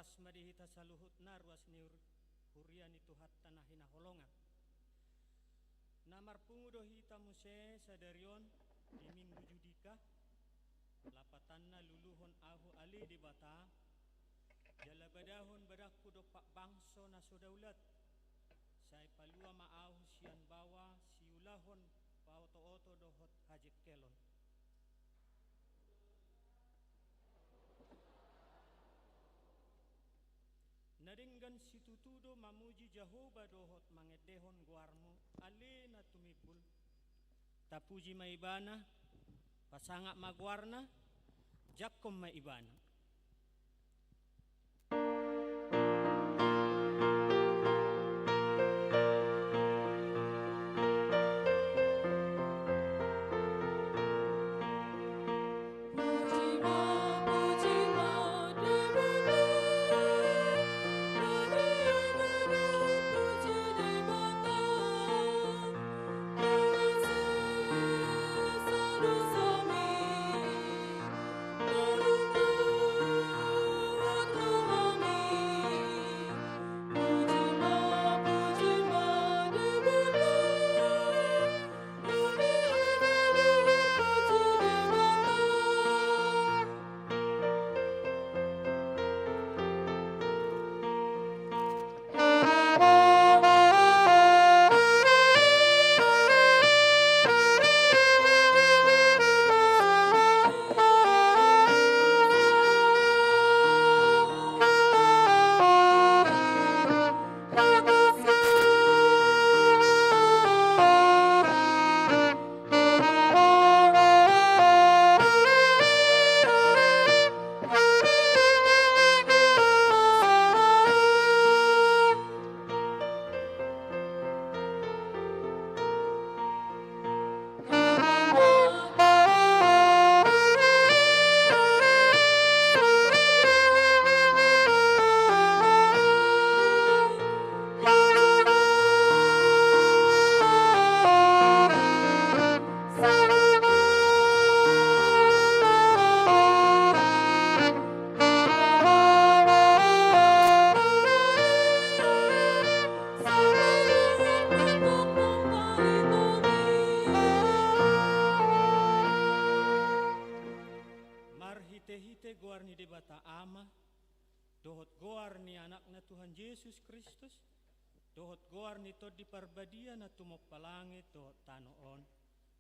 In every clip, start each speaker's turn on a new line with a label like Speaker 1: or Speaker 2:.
Speaker 1: ruas madihita saluhut na ruas ni hurian itu hatta na hinaholongan. Namar pungudo hita muse sadarion di minggu judika lapatanna luluhon ahu ali di bata jala badahon badakku do pak bangso na sodaulat say palua maahu sian bawa siulahon pauto-oto dohot hajek kelon. Naringgan situtudo mamuji Jehovah dohot mangedehon guarmu ale na tumibul tapuji maibana pasangak magwarna jakkom maibana. Dohot goar ni anak na Tuhan Yesus Kristus, dohot goar ni to di parbadia na tumok palangit dohot tanoon.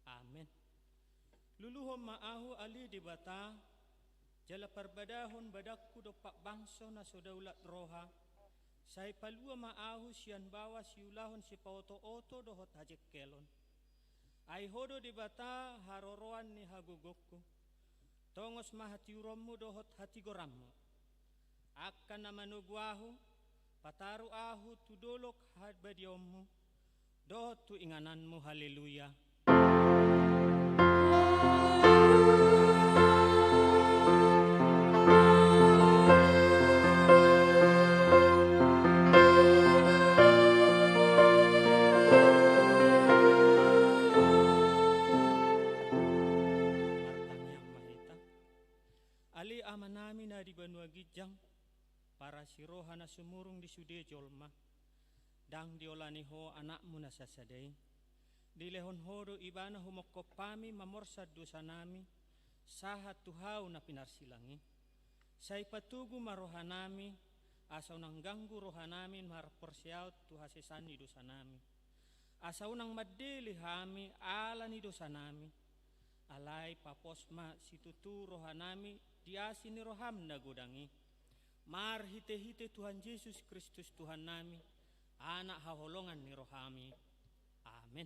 Speaker 1: Amen. Luluhom maahu ali di bata, jala parbadahon badakku do pak bangso na sodaulat roha, say palua maahu sian bawa siulahon si pauto-oto dohot hajek kelon. Ay hodo di bata haroroan ni hagugokku, tongos mahatiurommu dohot hati gorammu. Akan namanuguahu pataru ahu tudolok hadbadiommu dohot tu ingananmu. Haleluya. Martang yang mahita ali amanami na di Banua Gijang para siroha na sumurung di sude jolma dang diolani ho anakmu na sasadai dilehon hodo ibana humokko pami mamorsad dosa nami sahat tuhau na pinarsilangi say patugu marohanami asaw nang ganggu rohanami marporsiaut tuhasesani dosa nami asaw nang madeli hami ala ni dosa nami alai paposma situtu rohanami diasi ni roham na godangi. Mar hite-hite Tuhan Yesus Kristus Tuhan nami, anak haholongan ni rohami. Amin.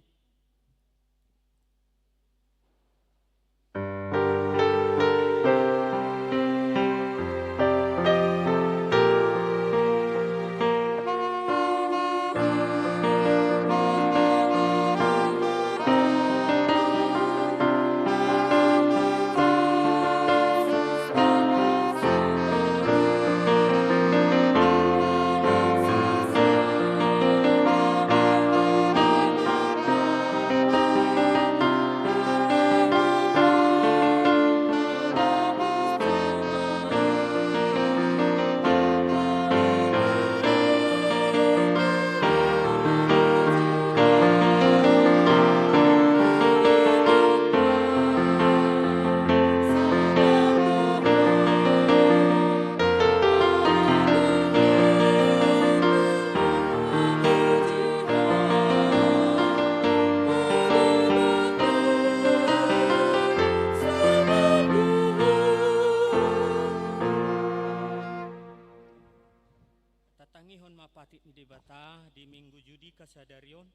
Speaker 1: judi kasadarion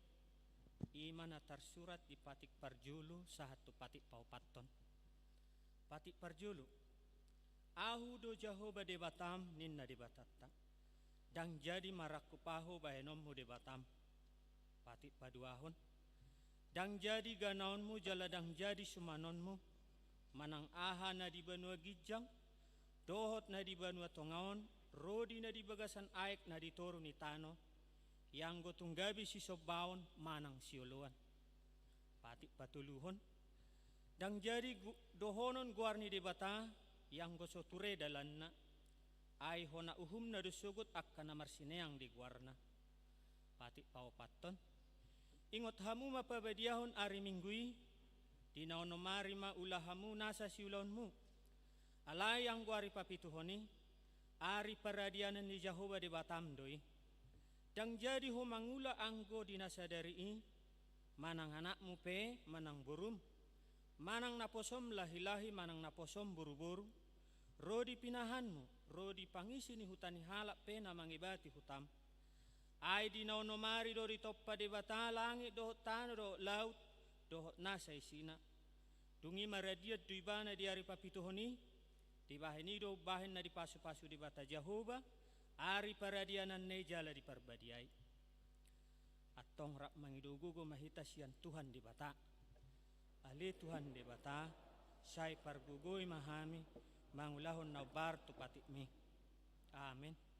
Speaker 1: imana tersurat di patik parjulu sahatu patik paupaton. Patik parjulu ahu do jahoba de batam ninna de batatta dang jadi maraku paho bahenommu de batam. Patik paduahon dang jadi ganaonmu jala dang jadi sumanonmu manang aha na di banua gijang dohot na di banua tongaon rodi na di bagasan aek na di toru ni tano yang go tunggabi si sobaon manang sioluan. Patik patuluhon dang jadi dohonon guarni de bata yang go soture dalanna ai hona uhum na dusugut akkana marsineang di guarna. Patik paupaton ingot hamu mapabadiahon ari minggui dinaono marima ulah hamu nasa siulaonmu alai yang guari papituhoni ari paradianan di Jahoba de batam doi dang jadi ho mangula anggo dinasadari manang anakmu pe manang burum manang naposom lahi-lahi manang naposom buru-buru rodi pinahanmu rodi pangisi ni hutani halak pe na mangibati hutam ai dinaono mari do di toppa de bata langit do tano do laut do nasa isina dungi maradiat du ibana di ari papituhoni di baheni do bahen na di pasu-pasu di bata Jahoba ari paradianan ne jala di parbadiai atong rak mangidogugo mahita sian Tuhan di bata ali Tuhan di bata sai pargugoi mahami mangulahon na bar tu patik mi. Amin.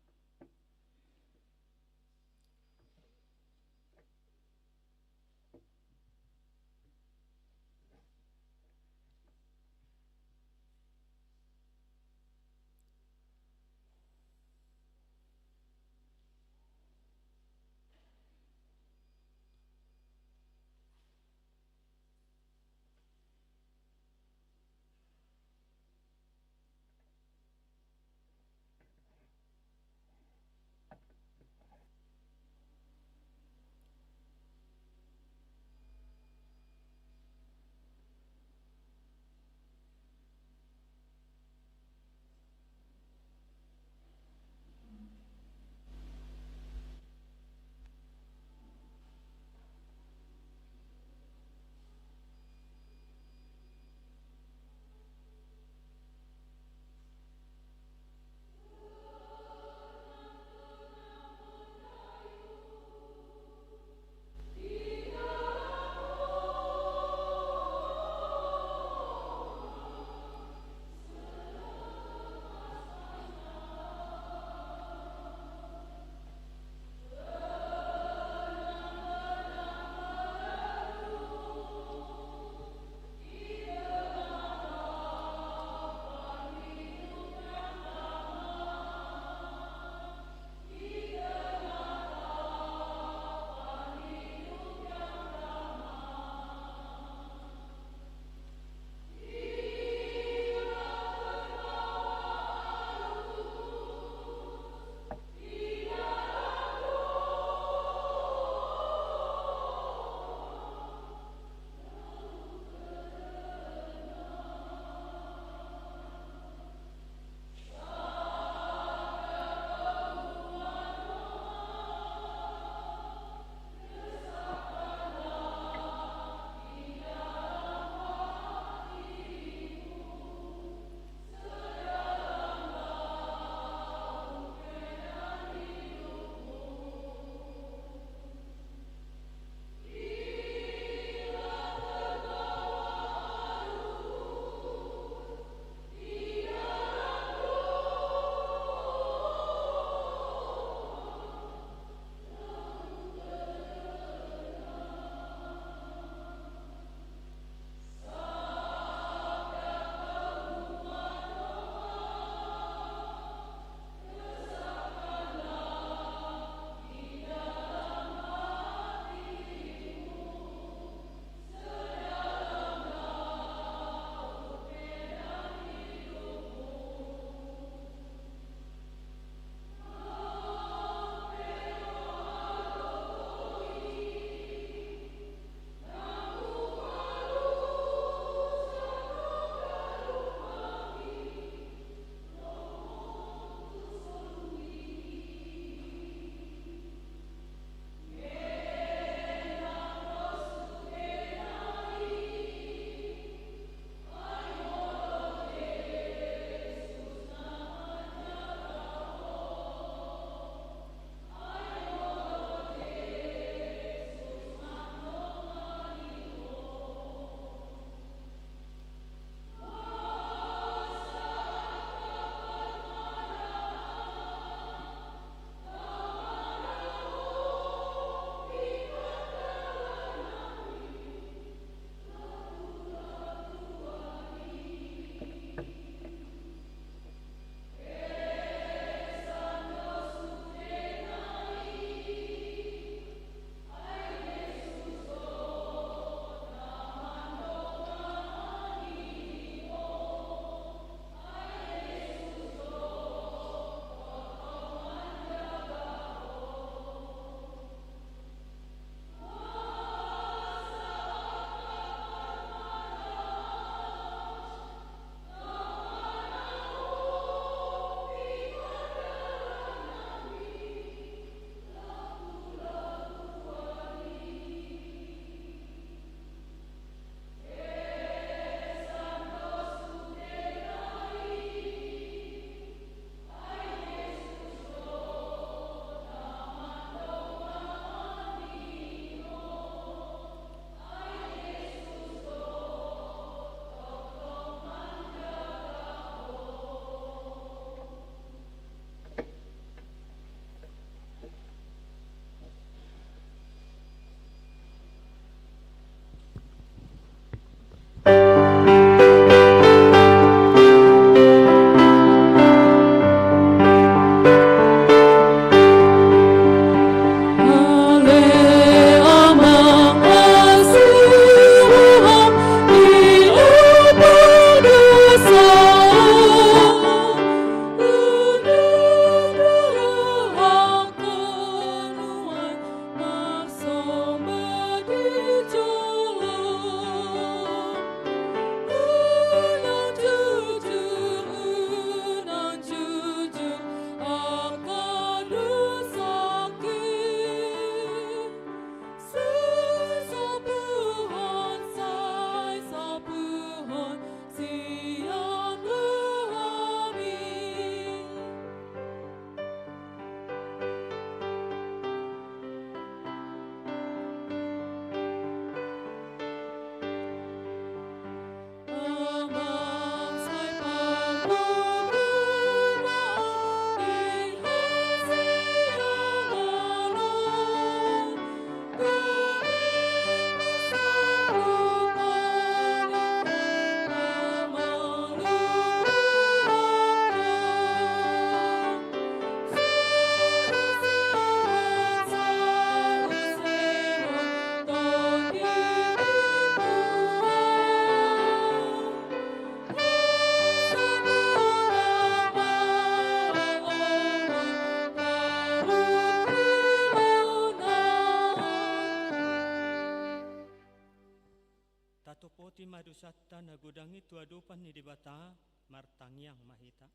Speaker 1: tatopoti madusatta nagudangi tuadupan ni dibata martangiang mahita.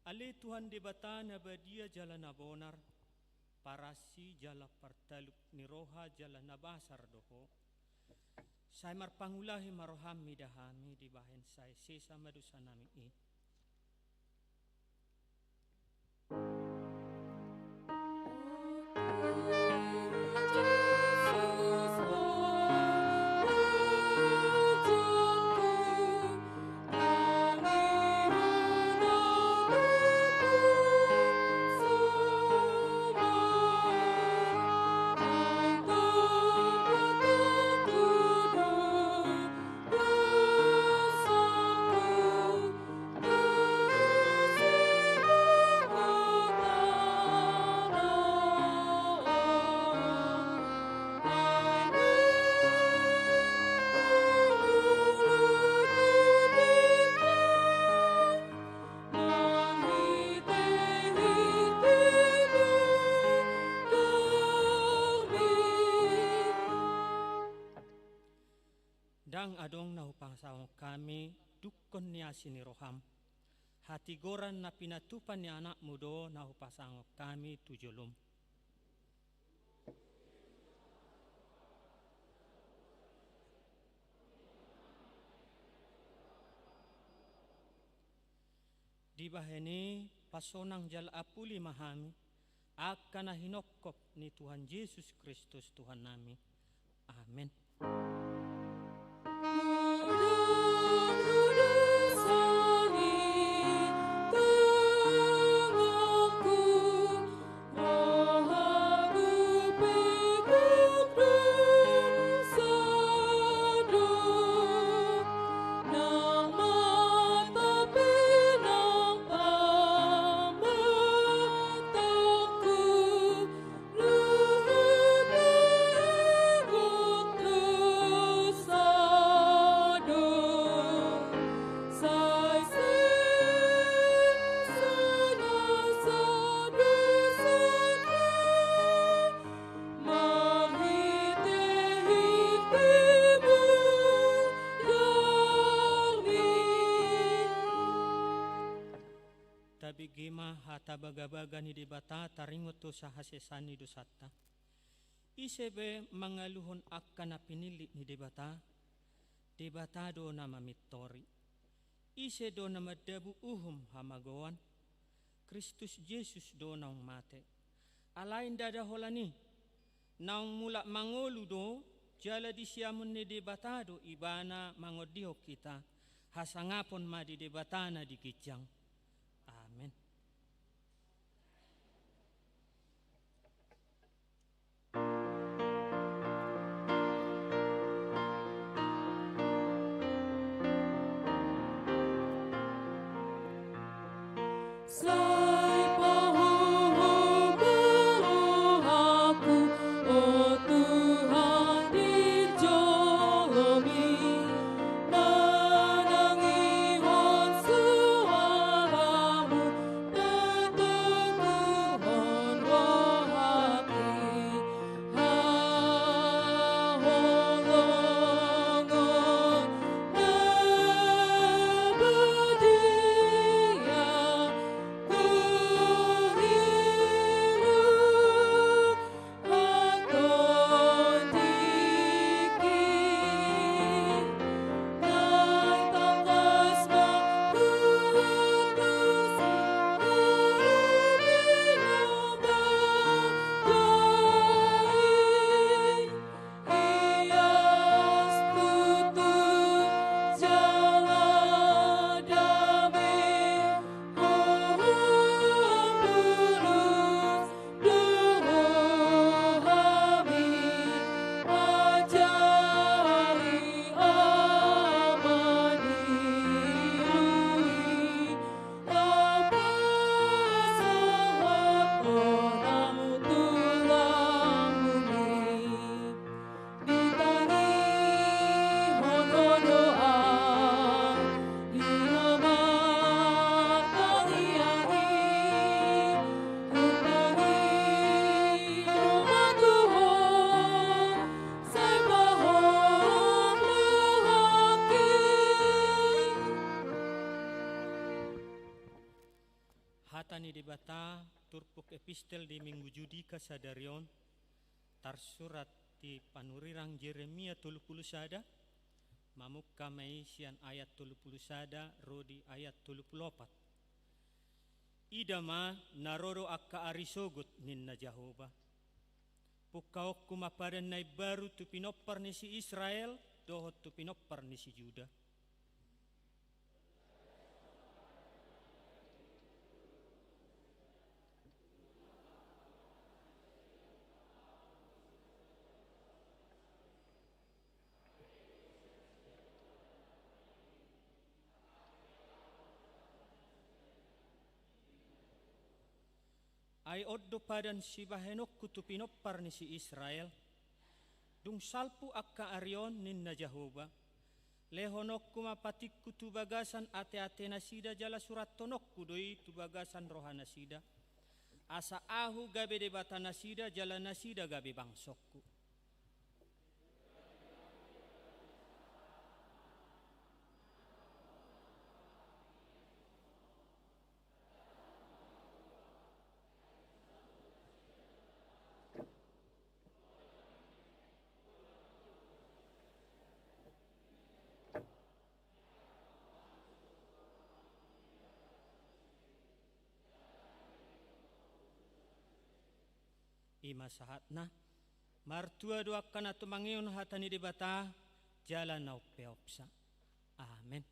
Speaker 1: Ali Tuhan dibata nabadia jala nabonar, parasi jala partaluk ni roha jala nabasar doho. Say marpangulahi maroham midahami dibahen say sesa madusanami i. Dang adong nahupangsawang kami dukon niya siniroham. Hatigoran na pinatupan ni anak mudo nahupasangok kami tujulum. Di baheni pasonang jal apuli mahami akan hinokop ni Tuhan Yesus Kristus Tuhan nami. Amin. Tabigima hata baga-baga ni dibata taringot to sa hasesan ni dusata. Isebe mangaluhon akan na pinili ni dibata do na mamitori. Ise do na madabu hamagoan. Kristus Yesus do naong mate. Alain dada holani. Naong mula mangolu do jala di siamun ni dibata do ibana mangodiho kita. Hasangapon ma di dibata na di kijang. Amen.
Speaker 2: Dia
Speaker 1: hatani debata turpuk epistel di minggu judika sadarion tarsurat di panurirang Jeremia 30 sada mamukka maisian ayat 30 sada rodi ayat 34 idama naroro akka arisogot ninna Jehova pukaok kumapadan nai baru tu pinopar ni si Israel dohot tu pinopar ni si Juda. Ay oddo padan si bahenokku tu pinopar ni si Israel dung salpu akka arion ninna Jehova lehonokku mapatikku tu bagasan ate-ate nasida jala surat tonokku doi tu bagasan rohana sida asa ahu gabe debata nasida jala nasida gabe bangsokku. Ima sahatna martua doa kana tumangion hatani debata jalan nau peopsa. Amin.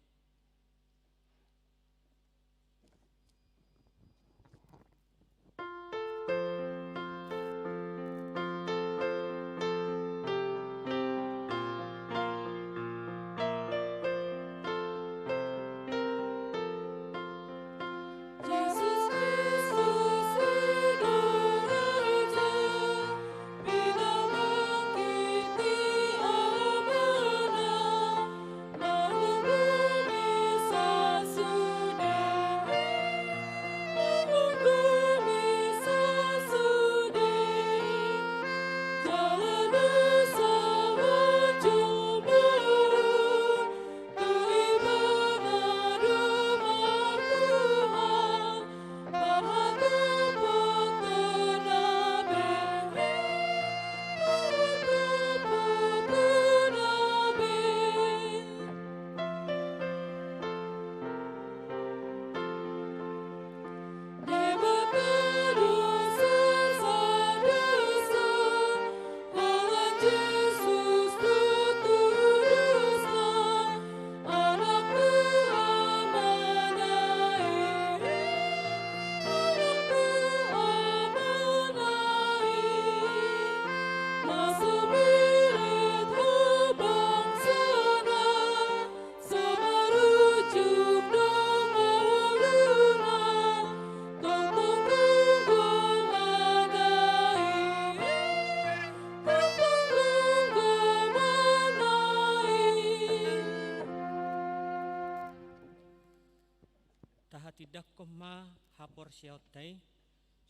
Speaker 1: Tidakko ma hapor siautai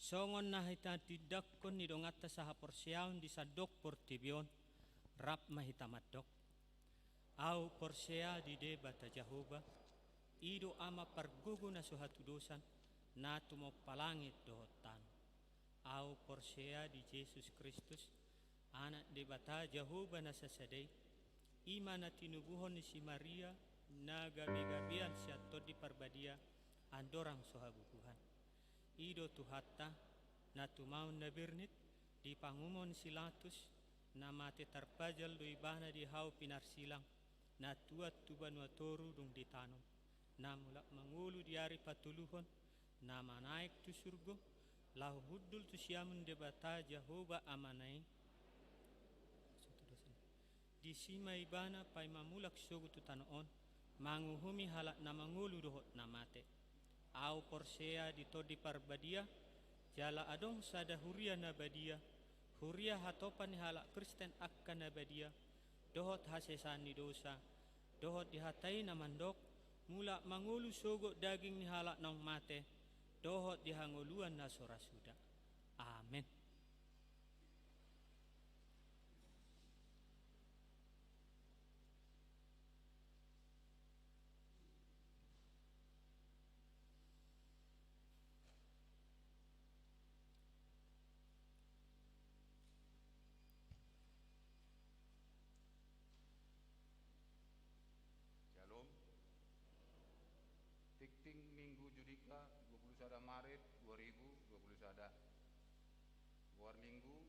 Speaker 1: songon nahita tidakko ni dongata sa hapor siaun di sadok portibion rap mahita madok au porsea di debata Jehova ido ama pargugu na suhatu dosan na tumo palangit dohotan au porsea di Yesus Kristus anak debata Jehova na sasadai ima na tinubuhon ni si Maria na gabi-gabian siato di parbadia andorang sohabukuhan ido tuhatta na tumaun na birnit di pangumon silatus na mate tarpajal do ibana di hau pinarsilang na tuat tubanua toru dung ditanom na mulak mangulu di hari patuluhon na manaik tu surgo lahu huddul tu siamun debata Jehova amanai di sima ibana pai mamulak sogu tu tanoon manguhumi halak na mangulu dohot na mate au porsea di todi parbadia jala adong sada huria nabadia huria hatopan halak Kristen akka nabadia dohot hasesani dosa dohot dihatai namandok mula mangulu sogo daging ni halak nong mate dohot dihangoluan na sorasuda. Amin.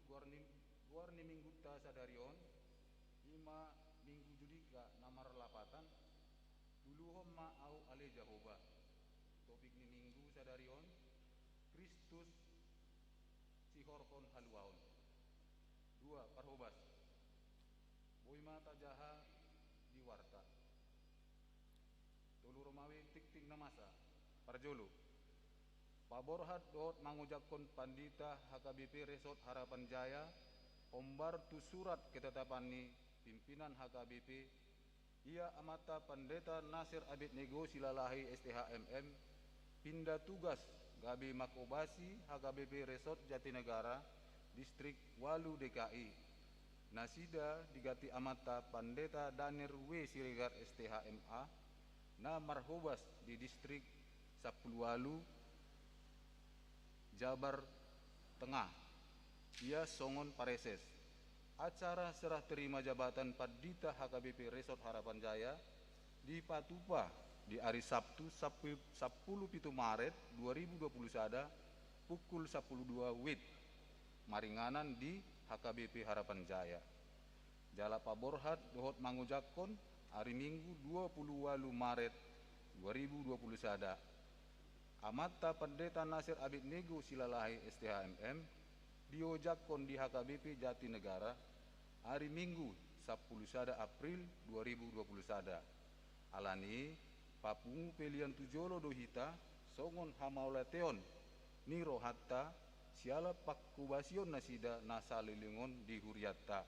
Speaker 2: guarni minggu ta sadarion ima minggu judika namar lapatan dulu homma au ale Jahoba. Topik ni minggu sadarion Kristus sihorkon haluaon. Dua parhobas boima tajaha di warta tolu Romawi tik namasa parjolo paborhat dot mangujakon pandita HKBP Resort Harapan Jaya ombar tu surat ketetapan ni pimpinan HKBP ia amata Pendeta Nasir Abednego Silalahi STHMM pindah tugas Gabi Makobasi HKBP Resort Jatinegara Distrik Walu DKI nasida digati amata Pendeta Danir W Siregar STHMA na marhobas di distrik Sapulualu Jabar Tengah ia songon pareses acara serah terima jabatan Pandita HKBP Resort Harapan Jaya di Patupa di hari Sabtu 10 Maret 2021 pukul 12 WIB maringanan di HKBP Harapan Jaya jala paborhat dohot mangujakon hari Minggu 28 Maret 2021 amata Pendeta Nasir Abednego Silalahi STHMM diojakon di HKBP Jatinegara hari Minggu 10 April 2021 alani papungu pelian tujolo dohita songon hamaulateon niro hatta siala pakkubasion nasida nasalilingon di huriatta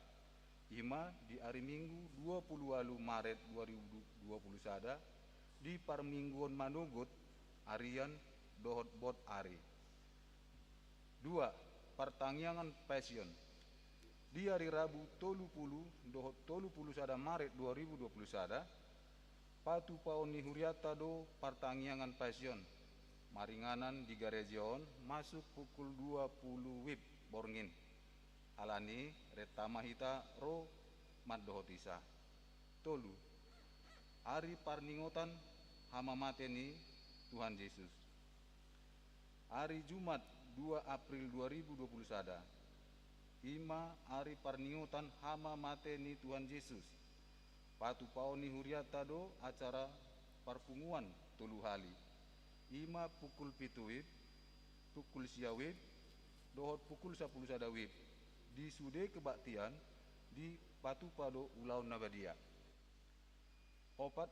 Speaker 2: ima di hari Minggu 28 Maret 2021 di parmingguan manugut arian dohot bot ari. Dua pertangyangan passion di hari Rabu 30 dohot 31 Maret 2021 patu paoni huriata do pertangyangan passion maringanan di Garejon masuk pukul 20 WIB borngin alani retama hita ro maddohotisa tolu hari parningotan hama mateni Tuhan Yesus hari Jumat 2 April 2021 ima hari parningotan hama mateni Tuhan Yesus patu paoni huriata do acara parpunguan tulu hali ima pukul 7 WIB pukul sia WIB dohot pukul 10 sada WIB di sude kebaktian di Patupa do Ulau Nabadia. Opat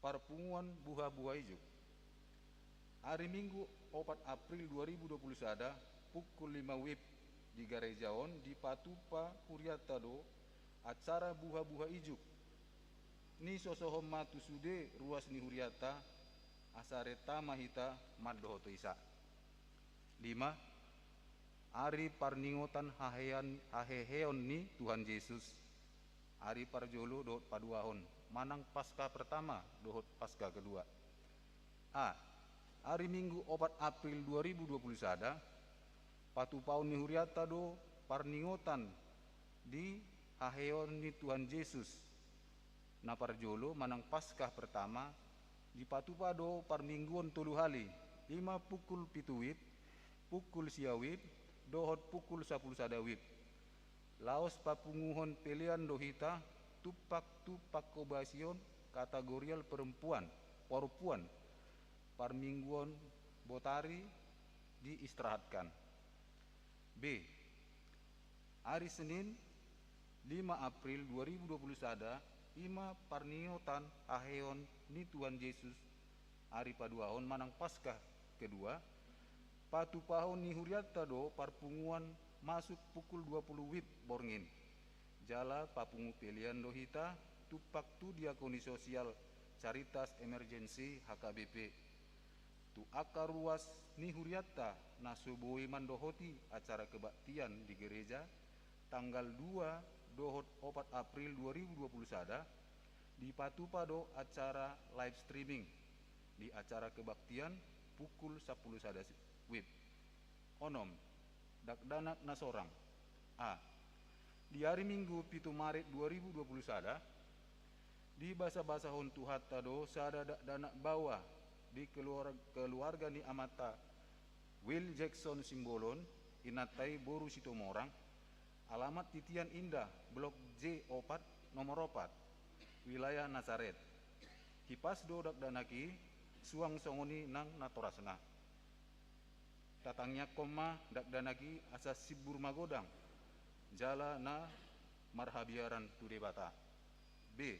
Speaker 2: parpunguan buah-buah ijo hari Minggu 4 April 2021 pukul 5 WIB di Garejaon di Patupa Huriata do acara buah-buah ijo ni sosohom matu sude ruas ni huriata asareta mahita maddohoto isa. 5 hari parningotan haheheon ni Tuhan Yesus hari parjolo dohot paduahon manang pasca pertama dohot pasca kedua. Hari Minggu 4 April 2021 patupaon ni huriata do parningotan di haheon ni Tuhan Yesus na parjolo manang pasca pertama di Patupa do parmingguan tolu hali 5 pukul 7 WIB pukul sia WIB dohot pukul 10 sada WIB laos papunguhon pelian dohita tupak kobasion kategorial perempuan parmingguan botari diistirahatkan. B hari Senin 5 April 2021 ima parningotan aheon ni Tuhan Yesus hari paduahon manang paskah kedua patu pahon ni huriata do parpunguan masuk pukul 20 WIB borngin jala papungu pelian dohita tupak tu diakoni sosial caritas emergensi HKBP tu akar ruas ni huriata nasubui mandohoti acara kebaktian di gereja tanggal 2 dohot 4 April 2021 di Patupa do acara live streaming di acara kebaktian pukul 10 sada WIB. Onom dakdanak nasorang di hari Minggu 7 Maret 2021 di basa-basahon tuhatta do sada dakdanak bawah di keluarga ni amata Will Jackson Simbolon inatai boru Sitomorang, alamat Titian Indah, Blok J4, nomor 4, wilayah Nazaret. Kipas do dak danaki, suang songoni nang natorasna. Tatangnya koma dak danaki asa sibur magodang, jala na marhabiaran tudebata. B.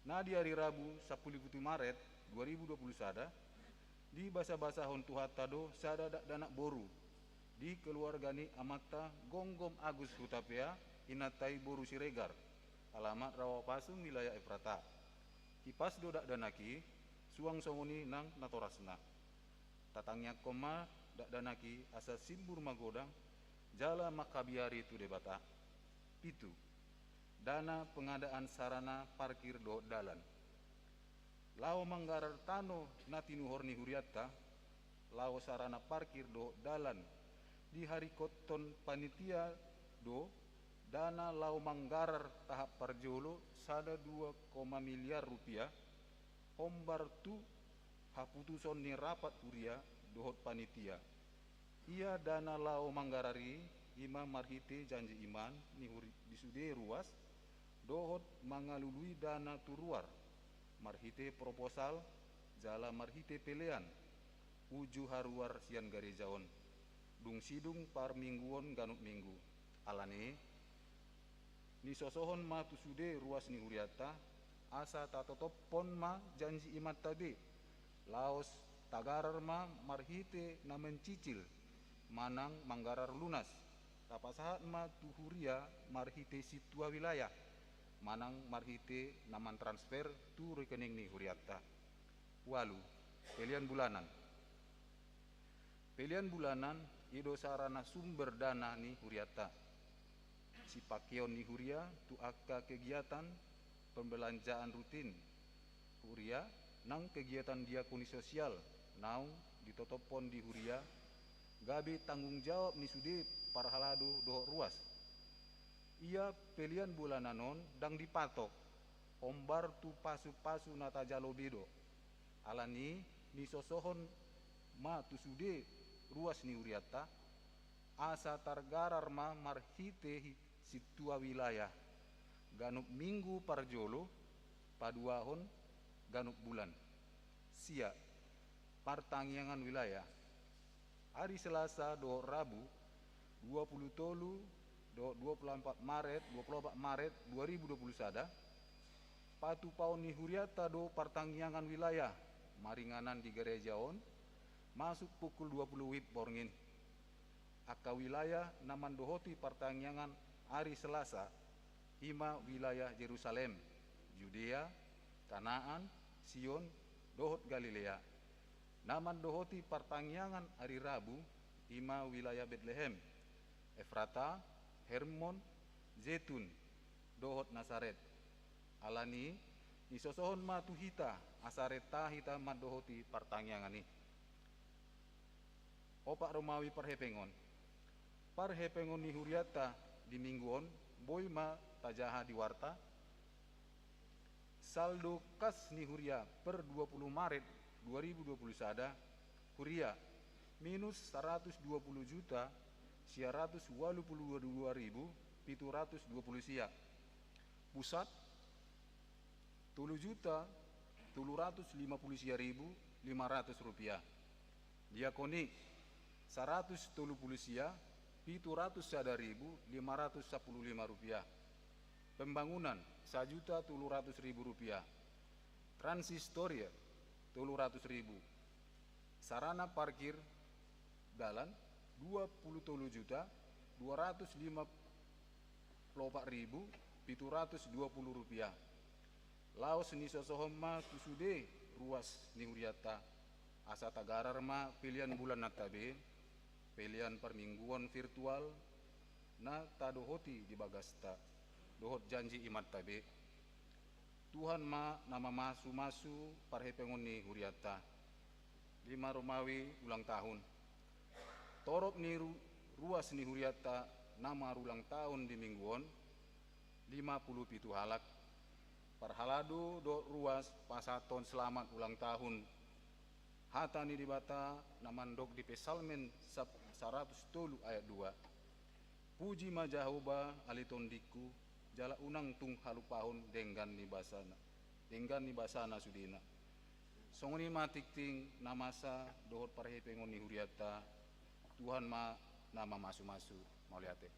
Speaker 2: Na di hari Rabu 10 Maret 2020 sada, di basa-basa hontu hatado sada dak danak boru, di keluargani amata Gonggom Agus Hutapea inatai boru Siregar, alamat Rawapasung wilayah Efrata. Kipas do dak danaki, suang songoni nang natorasna. Tatangnya koma dak danaki asa simbur magodang, jala makabiari tu debata. Pitu, dana pengadaan sarana parkir do dalan. Lao manggarar tano natinu horni huriata, lao sarana parkir do dalan di hari koton panitia do dana lao manggarar tahap parjolo sada 2, miliar rupiah hombar tu haputuson ni rapat huria dohot panitia. Ia dana lao manggarari ima marhite janji iman ni disude ruas dohot mangalului dana turuar marhite proposal jala marhite pelean uju haruar sian garejaon dung sidung par mingguon ganuk minggu alane ni sosohon ma tusude ruas ni huriata asa tatotop pon ma janji imat tabe laos tagarar ma marhite na mencicil manang manggarar lunas tapasahat ma tuhuria marhite situa wilayah manang marhite naman transfer tu rekening ni huriata. Walu pilihan bulanan. Pilihan bulanan ido sarana sumber dana ni huriata. Si pakeon ni huria tu akka kegiatan pembelanjaan rutin huria nang kegiatan diakoni sosial naung ditotopon di huria gabe tanggung jawab ni sude parhalado dohok ruas. Ia pilihan bulananon dang dipatok ombar tu pasu-pasu nata jalo bedo alani ni sosohon ma tu sude ruas ni huriata asa targarar ma marhite situa wilayah ganuk minggu parjolo paduahon ganuk bulan sia partangiangan wilayah hari Selasa do Rabu 20 tolu do 24 Maret 2020 sada patu paun ni huriata do partangiangan wilayah maringanan di gerejaon masuk pukul 20 WIB borngin aka wilayah naman dohoti partangiangan hari Selasa ima wilayah Yerusalem, Judea, Kanaan, Sion, dohot Galilea. Naman dohoti partangiangan hari Rabu ima wilayah Bethlehem, Efrata, Hermon, Zetun, dohot Nazaret. Alani nisosohon ma tuhita asareta hita madohoti partangiangan ni. Opak Romawi parhepengon. Parhepengon ni huriata di mingguon boy ma tajaha di warta. Saldo kas ni huria per 20 Maret 2020 sada huria minus 120 juta 182.720 sia. Pusat 3 juta 750.500 rupiah. Diakoni 130 sia 700.515 rupiah. Pembangunan 1.700.000 rupiah. Transistoria 300.000. Sarana parkir dalan 27 juta 254.720 rupiah. Laos ni sosohoma tusude ruas ni huriata asa tagarar ma pilihan bulan natabe pilihan permingguan virtual na tadohoti di bagasta dohot janji imat tabe Tuhan ma nama masu parhepengon ni huriata 5 Romawi ulang tahun torop ni ruas ni huriata nama ulang tahun di mingguon 57 halak parhalado do ruas pasaton selamat ulang tahun hata ni dibata namandok di pesalmen 110 ayat 2. Puji majahoba alitondiku jala unang tung halupahon denggan ni basana sudina. Songoni matikting namasa dohor parhepengon ni huriata Tuhan ma nama masu-masu mauliate.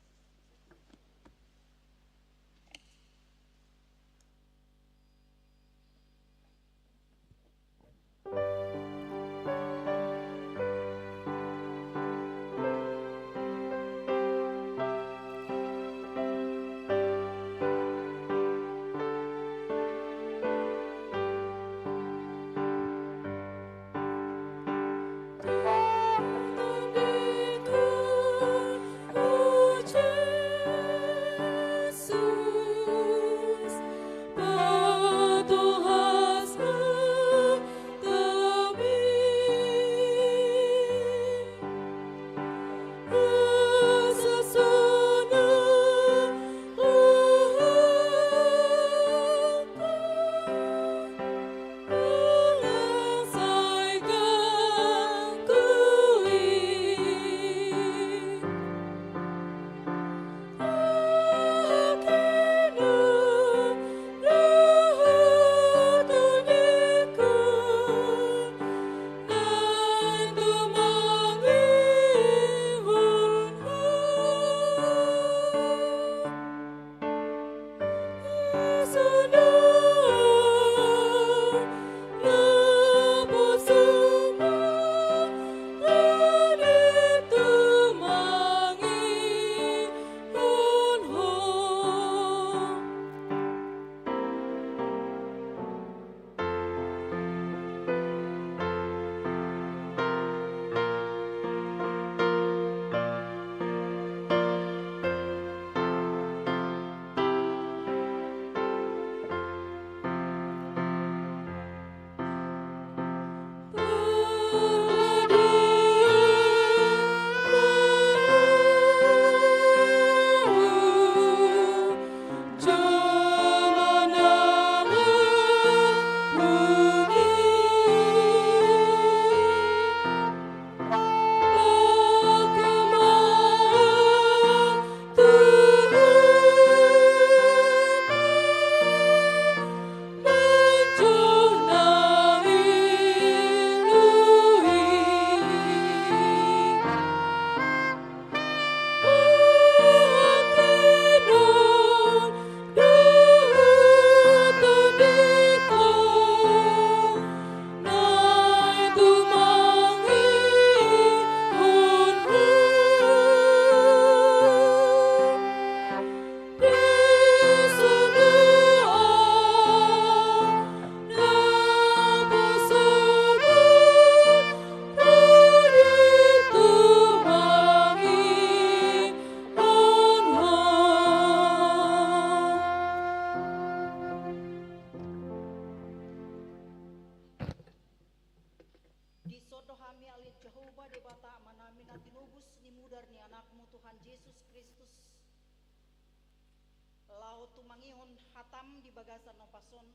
Speaker 3: Mangihon hatam di bagasan nopason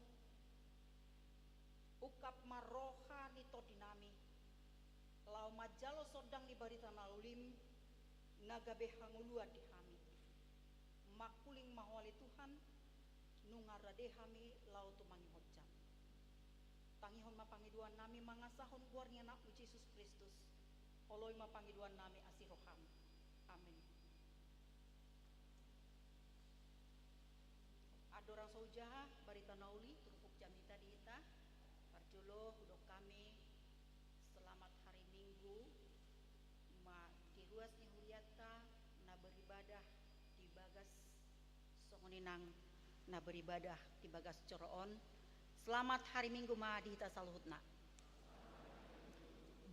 Speaker 3: ukap maroha nito dinami lau majalo sodang di barita nalulim nagabe hangulua di hami makuling mahwali Tuhan nungarade hami lau tu mangihon jam tangihon mapangiduan nami mangasahon guarnya nak Yesus Kristus oloi mapangiduan nami asiroham amin. Adorang saujaha barita nauli turupuk jamita diita parjolo hudok kami selamat hari Minggu ma diruas ni huriata na beribadah di bagas songoninang na beribadah di bagas coroon selamat hari Minggu ma diita saluhutna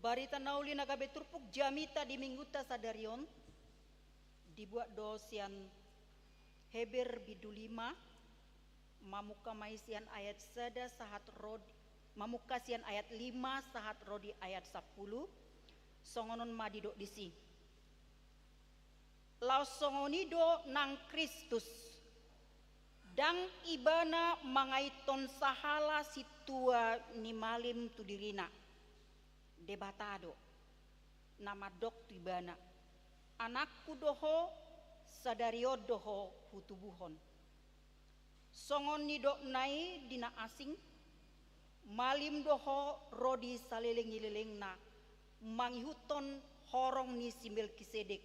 Speaker 3: barita nauli nagabe turupuk jamita di mingguta sadarion dibuat dosian Heber bidu 5 mamuka maisian ayat sada sahat rod mamuka sian ayat 5 sahat rodi ayat 10 songonon madido disi lau songonido nang Kristus dang ibana mangaiton sahala situa ni malim tu dirina debatado nama dok tu ibana anakku doho sadario doho hutubuhon. Songon ni dok nai dina asing, malim doho rodi saleleng-leleng na mangihuton horong ni si Melkisedek.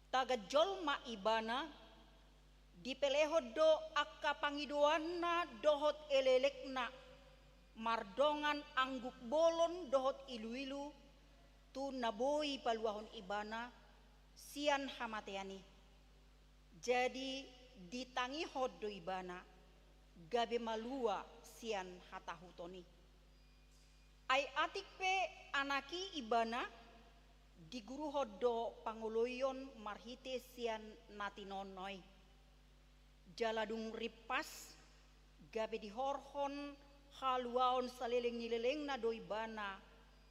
Speaker 3: Taga jolma ibana dipeleho do akka pangidoana dohot elelekna mardongan angguk bolon dohot ilu-ilu tu naboi paluahon ibana sian hamateani. Jadi ditangi hodo ibana gabe malua sian hatahutoni. Ai atik pe anaki ibana di guru hodo pangoloyon marhite sian natinonoi. Jaladung ripas gabe di horhon haluaon saleleng-leleng na doi bana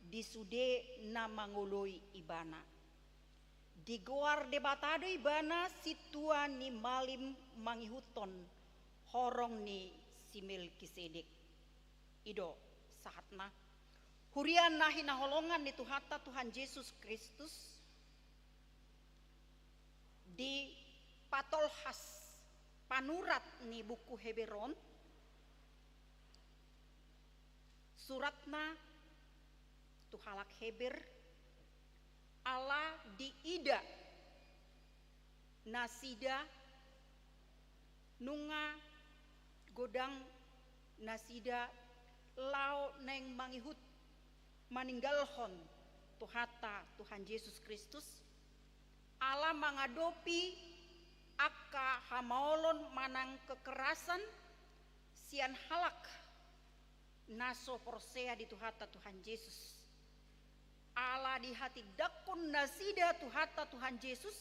Speaker 3: di sude na mangoloi ibana. Di goar debatado ibana situa ni malim mangihuton horong ni si Melkisedek. Ido saatna hurian nahi naholongan ni Tuhata Tuhan Yesus Kristus di patolhas panurat ni buku Heberon suratna tuhalak Heber ala di ida nasida nunga godang nasida lao neng mangihut maninggalhon Tuhata Tuhan Yesus Kristus ala mangadopi akka hamaolon manang kekerasan sian halak naso porsea di Tuhata Tuhan Yesus. Ala di hati dakun nasida Tuhata Tuhan Yesus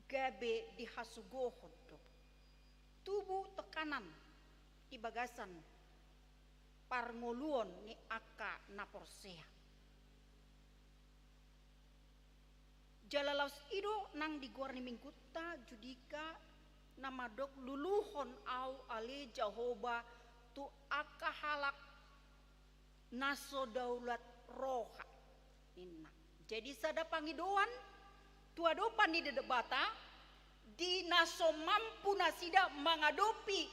Speaker 3: gabe di hasugohon tubuh tekanan di bagasan parngoluon ni akka na porsea. Jalalaus ido nang digor ni mingkuta judika namadok luluhon au ale Jehovah tu akka halak naso daulat roha inna. Jadi sada pangidoan tuadopan di debata di naso mampu nasida mengadopi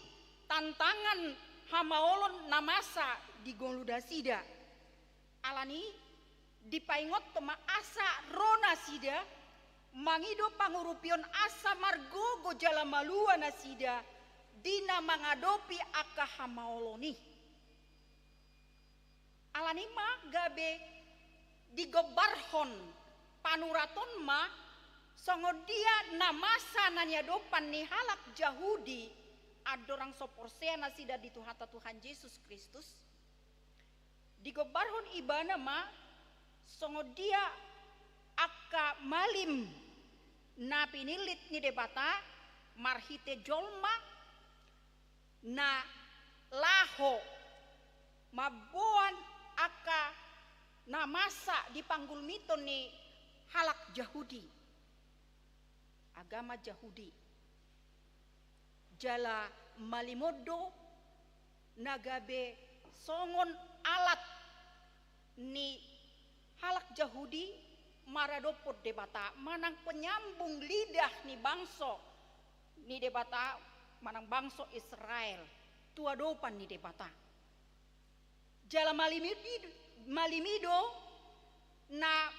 Speaker 3: tantangan hamaolon namasa di goludasida alani dipaingot tema asa rona sida mangido pangurupion asa margo gojala malua nasida dina mangadopi akka hamaoloni alani ma gabe digobarhon panuraton ma songodia namasa nanyadopan ni halak Jahudi adorang soporsea nasida di Tuhata Tuhan Yesus Kristus digobarhon ibana ma songodia akka malim na pinilit ni debata marhite jolma na laho maboan akka namasa di panggul mito ni halak Jahudi agama Jahudi jala malimodo nagabe songon alat ni halak Jahudi maradopot debata manang penyambung lidah ni bangso ni debata manang bangso Israel tuadopan ni debata jala malimido na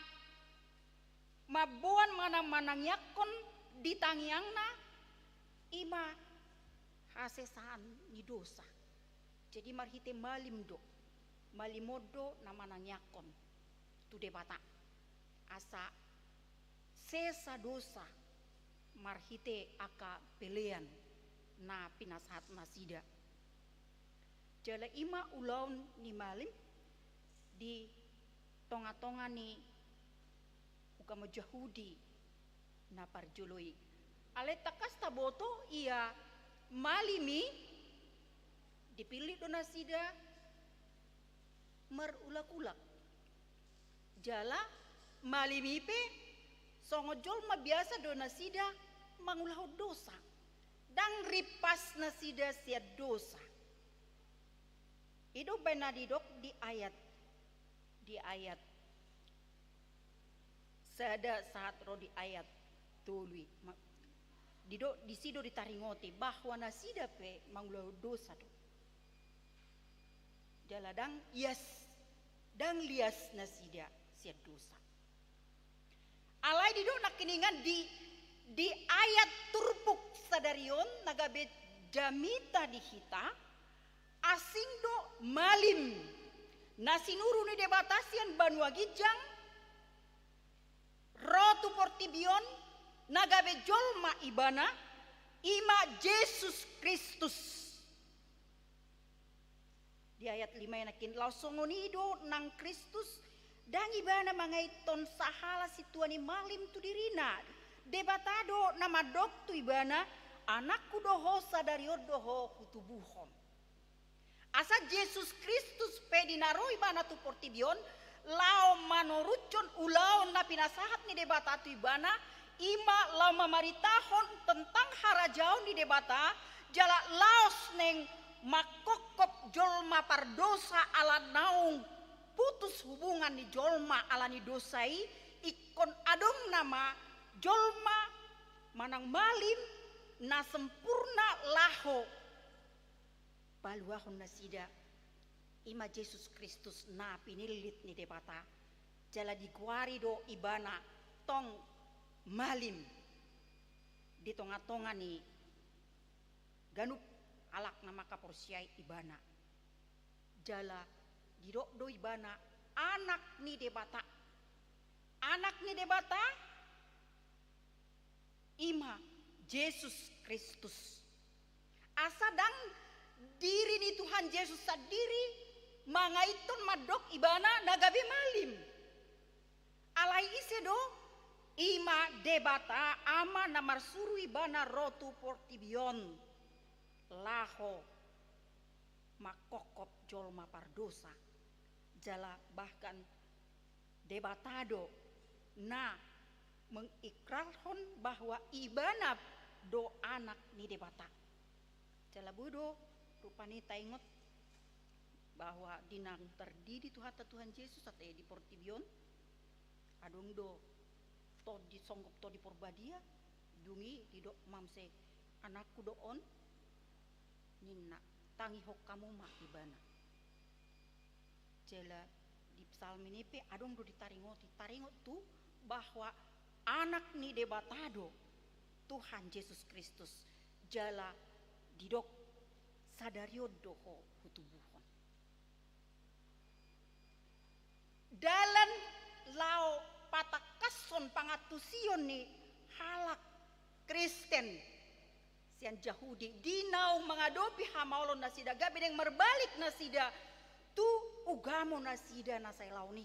Speaker 3: mabuan manang yakon ditangiangna ima hasesaan ni dosa jadi marhite malimdo malimodo na manang yakon tu debata asa sesa dosa marhite aka pelean na pinasahat nasida jala ima ulaun ni malim di tonga-tonga ni ugama Jahudi na parjoloi ale takas taboto ia malimi dipilih donasida merulak-ulak jala malimipe songojol ma biasa donasida mangulah dosa dang ripas nasida sia dosa itu benadidok di ayat Sada saat ro di ayat tului. Di sido ditaringote bahwa nasida pe mangulau dosa do. Jaladang yes dang lias nasida sia dosa. Alai dido nakiningan di ayat turpuk sadarion nagabe jamita di hita asing do malim nasinuru ni debatasian banua gijang rotu portibion nagabe jolma ibana ima Yesus Kristus. Di ayat 5 nakin lausongonido nang Kristus dan ibana mangaiton sahala situani malim tu dirina debatado nama dok tu ibana anakku doho sadario doho hutubuhon asa Yesus Kristus pedinaro ibana tu portibion lao manorucon ulau na pinasahat ni debata tu ibana ima lau mamaritahon tentang harajaon di debata jala laos neng makokop jolma pardosa ala naung putus hubungan di jolma ala ni dosai ikon adong nama jolma manang malim na sempurna laho baluahon nasida ima Yesus Kristus na pinilit ni debata jala dikuari do ibana tong malim di tonga-tonga ni ganup alak nama kaporsiai ibana jala didok do ibana anak ni debata ima Yesus Kristus asadang diri ni Tuhan Yesus sadiri mangaiton madok ibana nagabe malim alai ise do ima debata ama namar suru ibana rotu portibion laho makokop jolma pardosa jala bahkan debatado na mengikrarhon bahwa ibana do anak ni debata jala budo rupani taingot bahwa dinang terdidi Tuhan Yesus atau di portibion adung do to di songgok to di porbadia dungi di do mamse anakku do on nina tangi hok kamu mak ibana jela di psalm ini pe adong do ditaringot tu bahwa anak ni debatado Tuhan Yesus Kristus jala didok sadario doho hutubuhon dalan lao patakason pangatusion ni halak Kristen sian Yahudi dinau mengadopi hamaulon nasida gabe yang merbalik nasida tu ugamo nasida nasai launi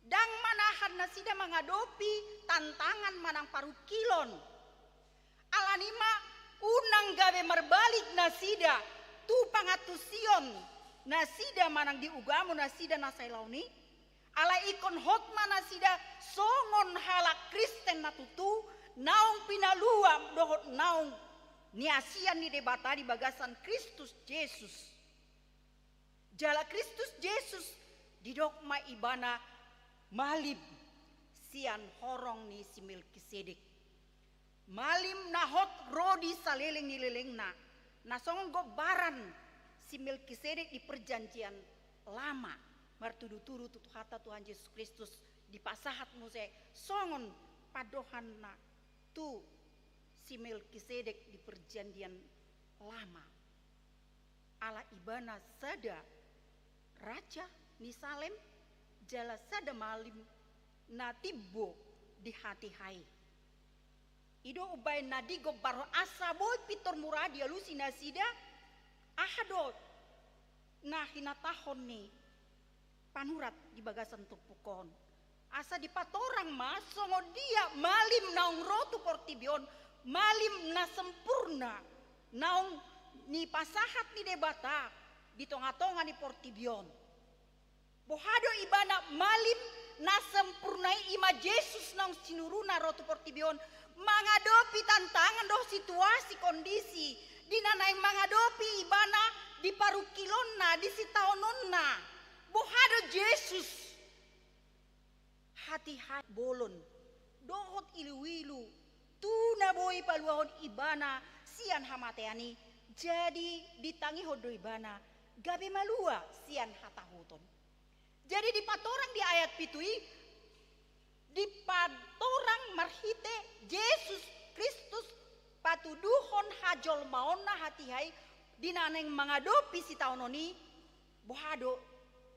Speaker 3: dang manahan nasida mengadopi tantangan manang parukilon alanima unang gabe merbalik nasida tu pangatusion nasida manang di ugamo nasida nasai launi ala ikon hotma nasida songon halak Kristen natutu naung pinaluam dohot naung niasian ni debata di bagasan Kristus Yesus jala Kristus Yesus didokma ibana malim sian horong ni si Melkisedek malim nahot rodi saleleng ni lelengna nasongon gobaran si Melkisedek di perjanjian lama martudu-tudu tutu hata Tuhan Yesus Kristus di pasahat muse songon padohan na tu si Melkisedek di perjanjian lama ala ibana sada raja ni Salem jala sada malim na tibbo di hati hai ido ubay nadigo baro asa boy pitor muradi alusinasida ahadot nah hinatahon ni panurat di bagasan tupukon asa di patorang mas songo dia malim naung rotu portibion malim na sempurna naung ni pasahat ni debata di tonga-tonga ni portibion bohado ibana malim na sempurnai ima Yesus naung sinuruna rotu portibion mangadopi tantangan doh situasi kondisi dinanai mangadopi ibana di parukilonna di sitaononna bohado Yesus hati-hati bolon dohot ilu-ilu tuna boy paluahon ibana sian hamateani jadi ditangi hodo ibana gabe malua sian hatahuton. Jadi di patorang di ayat pitui di patorang marhite Yesus Kristus patuduhon hajol maona hatihai dinaneng mengadopi si taunoni bohado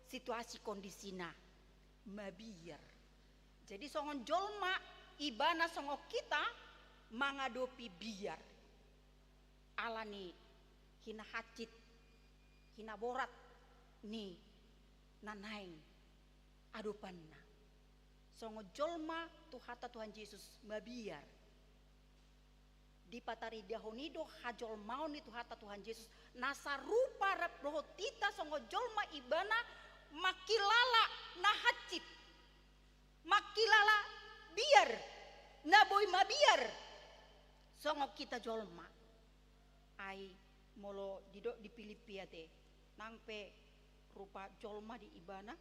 Speaker 3: situasi kondisina mabiar. Jadi songon jolma ibana songo kita mengadopi biar alani hina hacit hina borat ni nanaing adopanna songo jolma tuhata Tuhan Yesus mabiar di patari dahonido hajol mau ni tuhata Tuhan Yesus nasarupa rohotita songo jolma ibana makilala nahacit makilala biar naboy mabiar songo kita jolma ai molo didok di Filipia te nangpe rupa jolma di ibana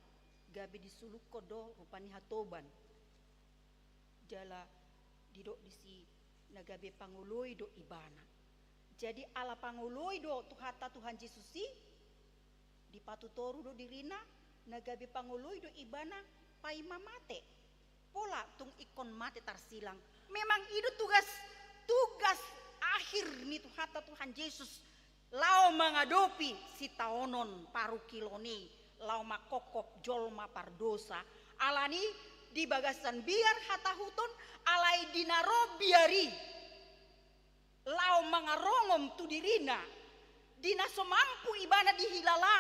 Speaker 3: gabe disuluk kodo rupani hatoban jala didok disi nagabe panguloi do ibana. Jadi ala panguloi do tuhata Tuhan Yesus si di patutoru do dirina nagabe panguloi do ibana pai mamate pola tung ikon mate tarsilang. Memang itu tugas akhir ni tuhata Tuhan Yesus lao mengadopi si taonon paru kiloni lao makokop jolma pardosa alani di bagasan biar hatahuton alai dinaro biari lao mangarongom tu dirina dina somampu ibana dihilala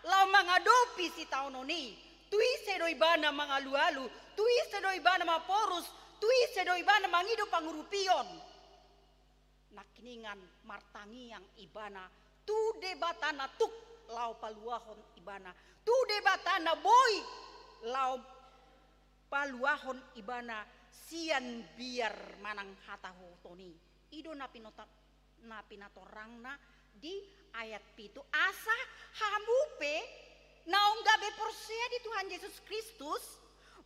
Speaker 3: lao mengadopi si taononi tui sedo ibana mangalu-alu tui sedo ibana maporus tui sedo ibana mangido pangurupion nakiningan martangi yang ibana tu debatana tuk lau paluahon ibana tu debatana boy lau paluahon ibana sian biar manang hatahu toni ido napinatorangna di ayat pitu asa hamupe naong gabe porsea di Tuhan Yesus Kristus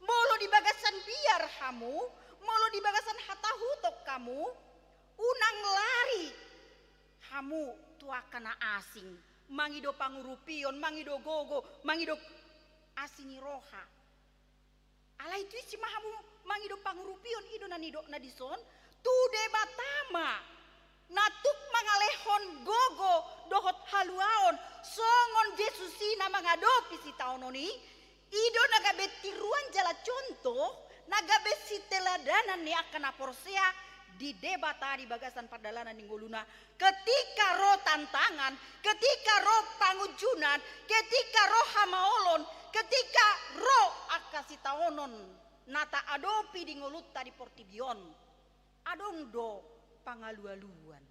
Speaker 3: molo di bagasan biar hamu molo di bagasan hatahu tok kamu unang lari hamu tuakana asing mangido pangurupion mangido gogo mangido asingi roha alai tu si mahamu mangido pangurupion ido nanido nadison tu debatama natuk mangalehon gogo dohot haluaon songon Jesusina mangadopi si taononi ido nagabe tiruan jala contoh nagabe si teladanan ni akan aporsea di debata di bagasan perdalanan ninggoluna ketika roh tantangan ketika roh pangujunan ketika roh hamaolon ketika roh akasi taonon nata adopi di ngolutta di portibion adong do pangalu-aluan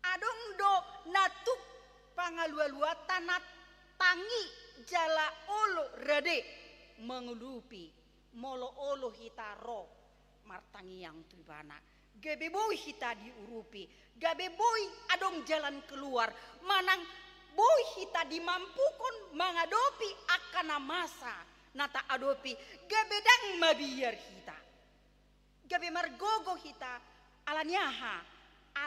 Speaker 3: adong do natuk pangalu-aluatan tangi jala olo rade mengulupi molo olo hitaro martangi yang tubana gabe boy hita diurupi gabe boy adong jalan keluar manang boy hita dimampukon mengadopi akan masa nata adopi gabe dang mabiar hita gabe margogo hita alanyaha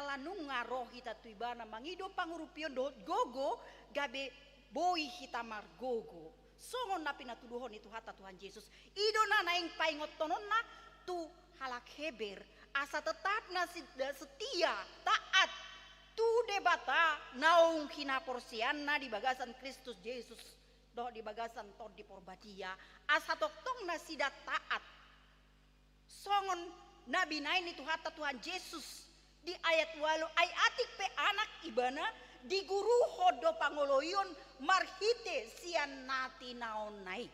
Speaker 3: ala nunga roh hita tuibana mangido pangurupion do gogo gabe boy hita margogo songon na pinatuduhon itu hata Tuhan Yesus ido na naing paingot tonon na tu halak heber asa tetap setia taat tu debata naung hina porsianna di bagasan Kristus Yesus doh di bagasan tod di porbadia asa toktong na sidat taat songon nabi nain itu hata Tuhan Yesus di ayat walu ay atik pe anak ibana di guru hodo pangoloyon marhite sian nati naon naik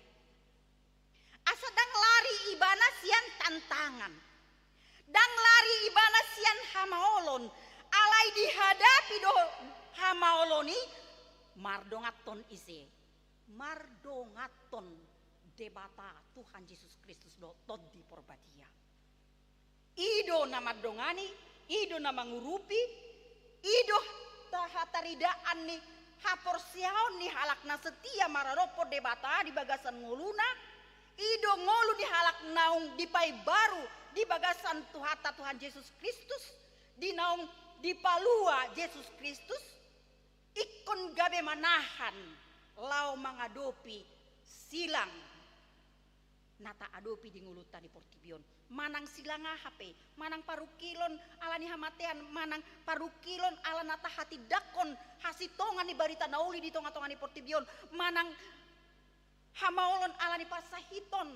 Speaker 3: asa dang lari ibana sian tantangan dang lari ibana sian hamaolon alai dihadapi do hamaoloni mardongaton ise mardongaton debata Tuhan Yesus Kristus do tod di porbadia ido nama dongani ido nama ngurupi ido tahataridaan ni haporsiaon ni halakna setia mararopo debata di bagasan nguluna Ido ngolu di halak naung di pai baru di bagasan Tuhata Tuhan Yesus Kristus, di naung di palua Yesus Kristus, ikon gabe manahan lau mangadopi silang nata adopi di ngulutan di Portibion. Manang silang HP, manang parukilon alani hamatean, manang parukilon ala nata hati dakon hasitongan di barita nauli di tonga-tongan di Portibion, manang hamaolon alani pasahiton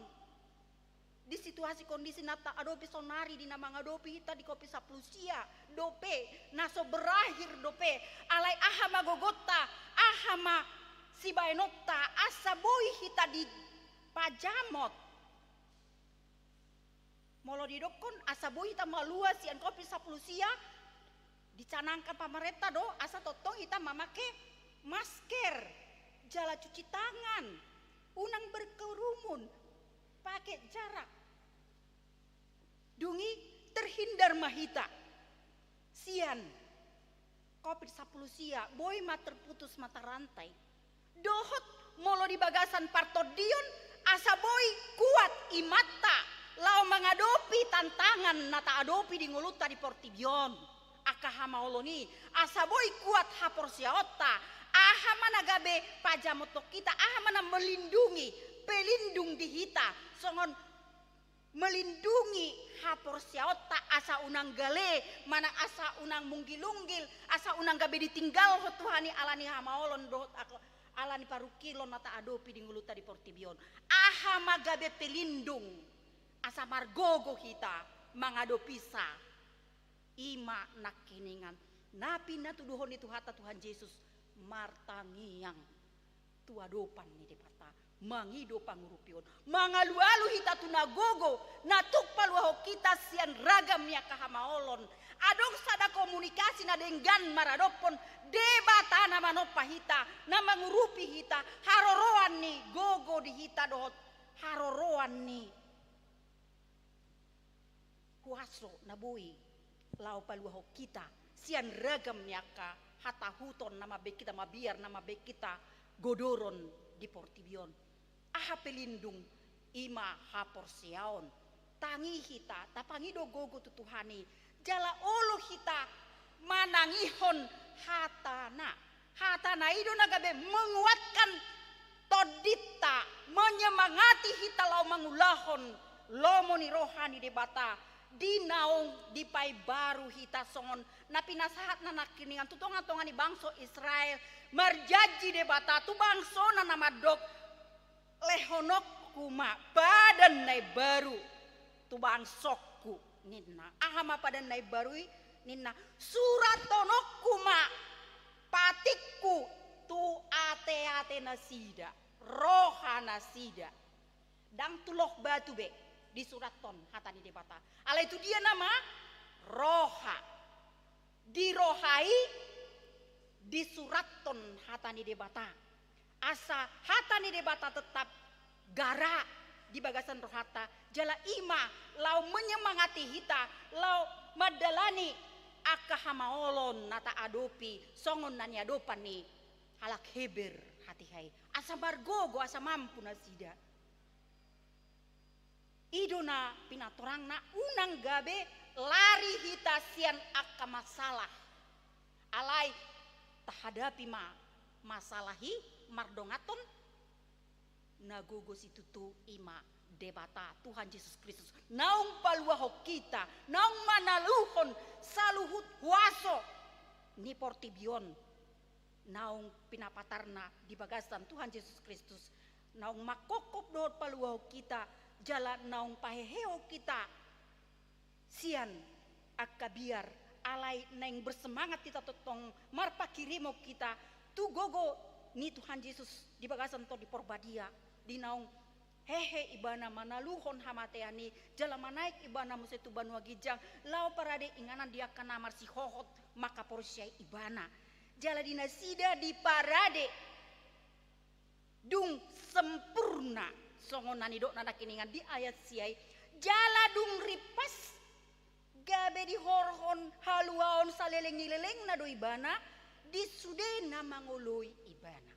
Speaker 3: di situasi kondisi nata adopi sonari di nama ngadopi hita di kopi saplusia dope naso berakhir dope alai ahama gogota ahama sibaenota asaboi hita di pajamot molo didokon asaboi hita malua sian kopi saplusia dicanangkan pemerintah do asa totong hita mamake masker jala cuci tangan unang berkerumun pakai jarak dungi terhindar mahita sian covid 10 sia boy ma terputus mata rantai dohot molo di bagasan partodion asa boy kuat imata lau mengadopi tantangan nata adopi di nguluta di Portibion akahama oloni asa boy kuat hapor siaota aha mana gabe pajamotok kita aha mana melindungi pelindung di hita songon melindungi hapor siaota asa unang gale mana asa unang munggil-unggil asa unang gabe ditinggal Tuhani alani hamaolon dohot alani parukilon nata adopi di nguluta di Portibion aha magabe pelindung asa margogo hita mangadopisa ima nakiningan napi natuduhon itu hata Tuhan Yesus martangiang tuadopan ni depata mangido pangurupion mangalu-alu hita tunagogo natuk paluaho kita sian ragam ya kahamaolon adong sada komunikasi na denggan maradopon debata na manopa hita na mangurupi hita haroroan ni gogo di hita dohot haroroan ni kuaso nabui lau paluaho kita sian ragam yaka hata huton nama bek kita mabiar nama bek kita godoron di Portibion aha pelindung ima hapor siaon tangi hita tapangido gogo tutuhani jala olo hita manangihon hatana ido nagabe menguatkan todita menyemangati hita lau mangulahon lomoni rohani debata di naung di pai baru hita songon napi nasahat na nakiningan tutongan-tongan di bangso Israel marjaji debata tu bangso na nama dok lehonok kuma badan nai baru tu bangsokku nina ahama padan nai baru nina surat tonok kuma patikku tu ate nasida roha nasida dang tuloh batu be di surat ton hatani debata ala itu dia nama roha dirohai di surat ton hatani debata asa hatani debata tetap gara di bagasan rohata jala ima lau menyemangati hita lau madalani akahamaolon nata adopi songon nani adopan ni halak heber hati hai asa bargogo asa mampu nasida idona pinatorang na unang gabe lari hita sian akka masalah alai tahadapi masalahi mardongaton nagogo situtu ima debata Tuhan Yesus Kristus naung paluaho kita naung manaluhon saluhut huaso ni Portibion naung pinapatarna di bagasan Tuhan Yesus Kristus naung makokop dohot paluaho kita jala naung paheheo kita sian akabiar alai neng bersemangat kita totong marpakirimo kita tu gogo ni Tuhan Yesus di bagasan to di porbadia di naung hehe ibana manaluhon hamateani jala manaik ibana musetu banua gijang lau parade inganan dia kana marsi hohot maka porsiai ibana jala dinasida di parade dung sempurna songon nani dok nana kiningan di ayat siai jala dung ripas gabe di horhon haluaon saleleng-leleng na do ibana di sudena mangoloi ibana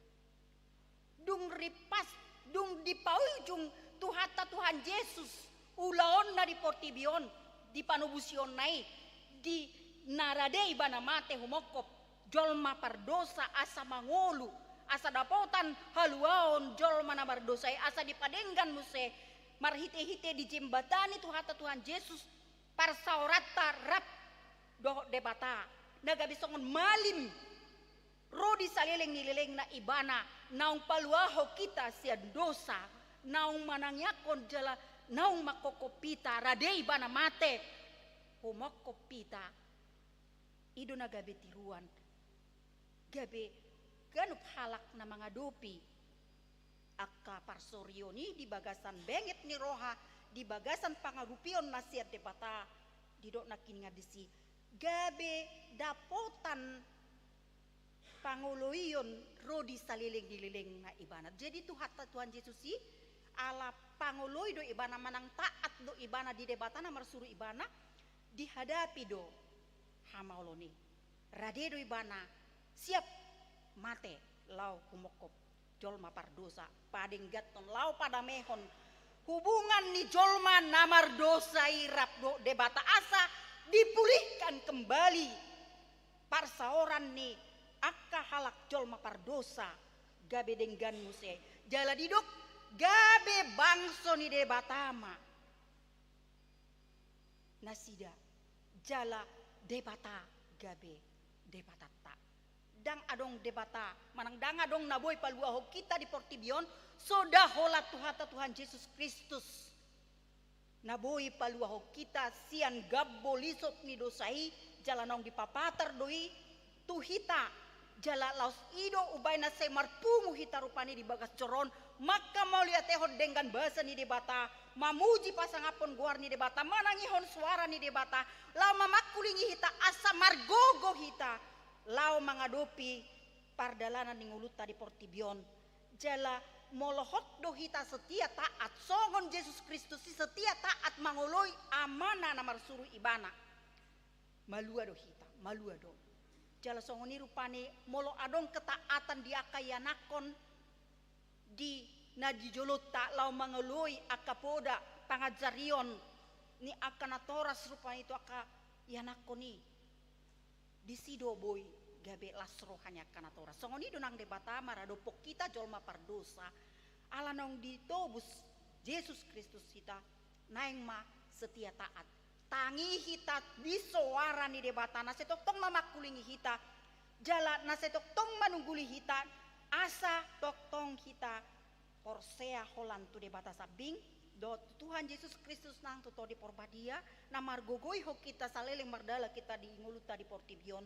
Speaker 3: dung ripas dung di paujung Tuhata Tuhan Yesus ulaon na di portibion di panubusion nai di naradei bana mate humokop jolma pardosa asa mangolu asa dapotan haluaon jolma na bardosa asa dipadenggan muse marhite-hite di jembatani Tuhata Tuhan Yesus parsaorata rap do debata naga bisongon malim rodi saleleng nileleng na ibana naung paluaho kita sia dosa naung manangyakon jala naung makokopita radei bana mate humokopita ido na gabe tiruan gabe ganup halak na mga dupi akka parsoryoni di bagasan benget ni roha di bagasan pangarupion na siya debata didok na kininga disi gabe dapotan panguloyon rodi saliling dililing na ibana jadi Tuhata Tuhan Yesus si ala panguloy do ibana manang taat do ibana di debata na marsuru ibana dihadapi do hamauloni rade do ibana siap mate lau kumokop jolma pardosa pading gaton lau pada mehon hubungan ni jolma namar dosa irap do debata asa dipulihkan kembali parsaoran ni akka halak jolma pardosa gabe denggan muse jala didok gabe bangso ni debatama nasida jala debata gabe debata tak dang adong debata manang dang adong naboy paluaho kita di portibion soda hola Tuhata Tuhan Yesus Kristus naboy paluaho kita sian gabbo lisot ni dosai jala nong dipapatar doi tuhita jala laos ido ubay na say marpungu hita rupani di bagas coron maka mau lihat tehod dengan bahasa ni debata mamuji pasangapon guar ni debata manangihon suara ni debata lau mamakulingi hita asa margogo hita lau mangadopi pardalanan ni nguluta di portibion jala molohot do hita setia taat songon Yesus Kristus si setia taat mangoloi amana na marsuru ibana malua do hita malua do jala songoni rupane molo adong ketaatan diakayanakon di nadijolota lau mangeloi akapoda pangajarion ni akanatoras rupane itu aka yanakoni di sido boy gabe lasro hanya kanatoras songoni donang debata maradopok kita jolma pardosa ala nong ditobus Yesus Kristus kita naeng ma setia taat tangi hita bisoara ni debata nasetok tong mamakulingi hita jala nasetok tong manungguli hita asa tok tong hita porsea holan tu debata sabing do Tuhan Yesus Kristus nang tuto di porbadia namar gogoi ho kita saleleng mardala kita di nguluta di portibion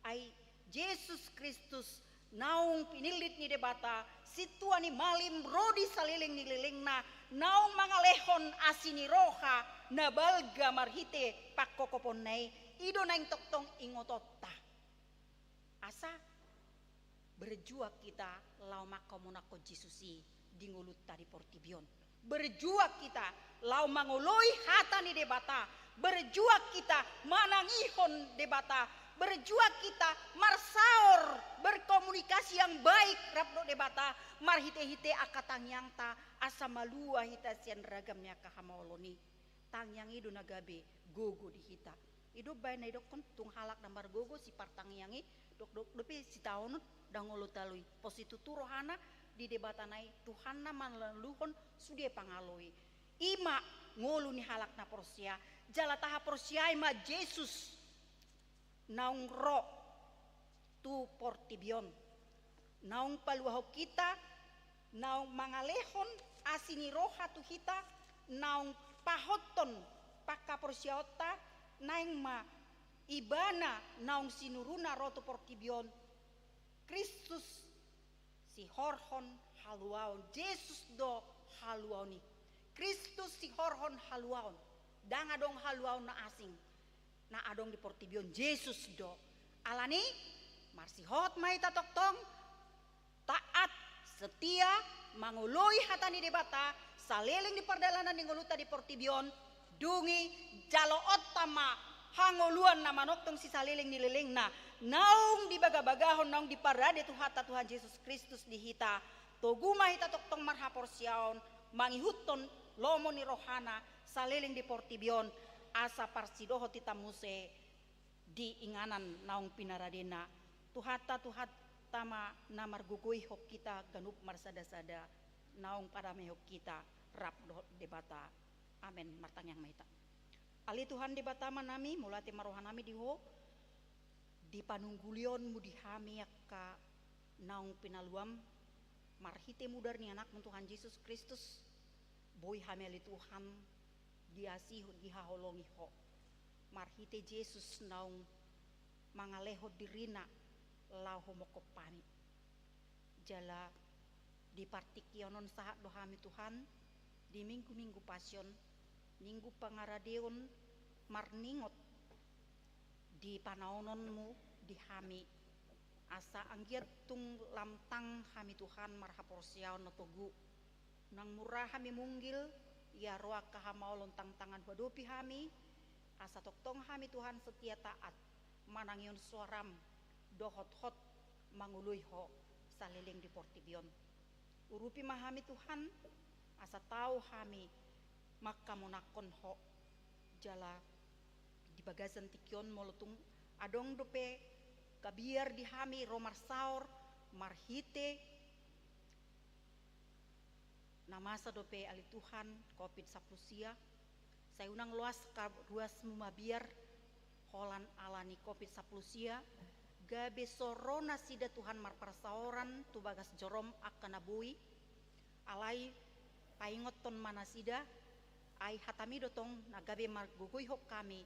Speaker 3: ai Yesus Kristus naung pinilit ni debata situani malim rodi saleleng ni lelengna naung mangalehon asini roha nabalga marhite pakokopon nai ido naing toktong ingotota asa berjuang kita lau makamunako Jesusi di nguluta di portibion berjuang kita lau mangoloi hata ni debata berjuang kita manangihon debata berjuang kita marsaor berkomunikasi yang baik rapdo debata marhite-hite akatang yang ta asa malua hita sian ragamnya kahamoloni tang yang idu nagabe gogo di hita idu bay na idok tung halak nambar gogo si partang yangi dok depi si taon dangolo talui positu turohana di debata nai Tuhan na manleluhon sudie pangaloi ima ngolu ni halak na porsia jala taha porsia ima Yesus naung ro tu portibion naung paluaho kita naung mangalehon asini roha tu hita naung pahoton paka porsiota naing ma ibana naung sinuruna rotu portibion Kristus si horhon haluaon Yesus do haluaoni Kristus si horhon haluaon dang adong haluaon na asing na adong di portibion Yesus do alani marsihot mai tatoktong taat setia manguloi hatani debata saleleng di pardalanan di nguluta di portibion dungi jalo otama hangoluan na manoktong si saleleng nileleng na naung di baga-bagahon naung di parade Tuhata Tuhan Yesus Kristus di hita toguma hita toktong marhapor siaon mangihuton lomo ni rohana saliling di portibion asa parsidoho titamuse di inganan naung pinaradena tuhata tama namar gugui hok kita ganup marsada-sada naung padame hok kita rap debata amen martang yang maita ali Tuhan debata manami mulati marohanami diho di panunggulion mudihami yakka naung pinaluam marhite mudar ni anak Tuhan Yesus Kristus boy hameli Tuhan diasih dihaholongi ho marhite Yesus naung mangaleho dirina lau homokopani jala di partikionon sahat dohami Tuhan di minggu-minggu pasion minggu pangaradeon marningot di panaononmu di hami asa anggiat tung lamtang hami Tuhan marhaporsiaon notogu nang murah hami munggil ya roa kahamau lontang tangan wadopi hami asa toktong hami Tuhan setia taat manangion suaram dohot hot mangului ho saliling di portibion urupi mahami Tuhan asa tahu hami maka monakon ho jala di bagasan tikion molotung adong dope kabiar di hami romar saur marhite namasa dope ali Tuhan covid saplusia saya unang luas ruas mumabiar holan alani covid saplusia gabe sorona sida Tuhan marparsaoran tu bagas jorom akan abui alai paingoton manasida ai hatami dotong nagabe margugui hok kami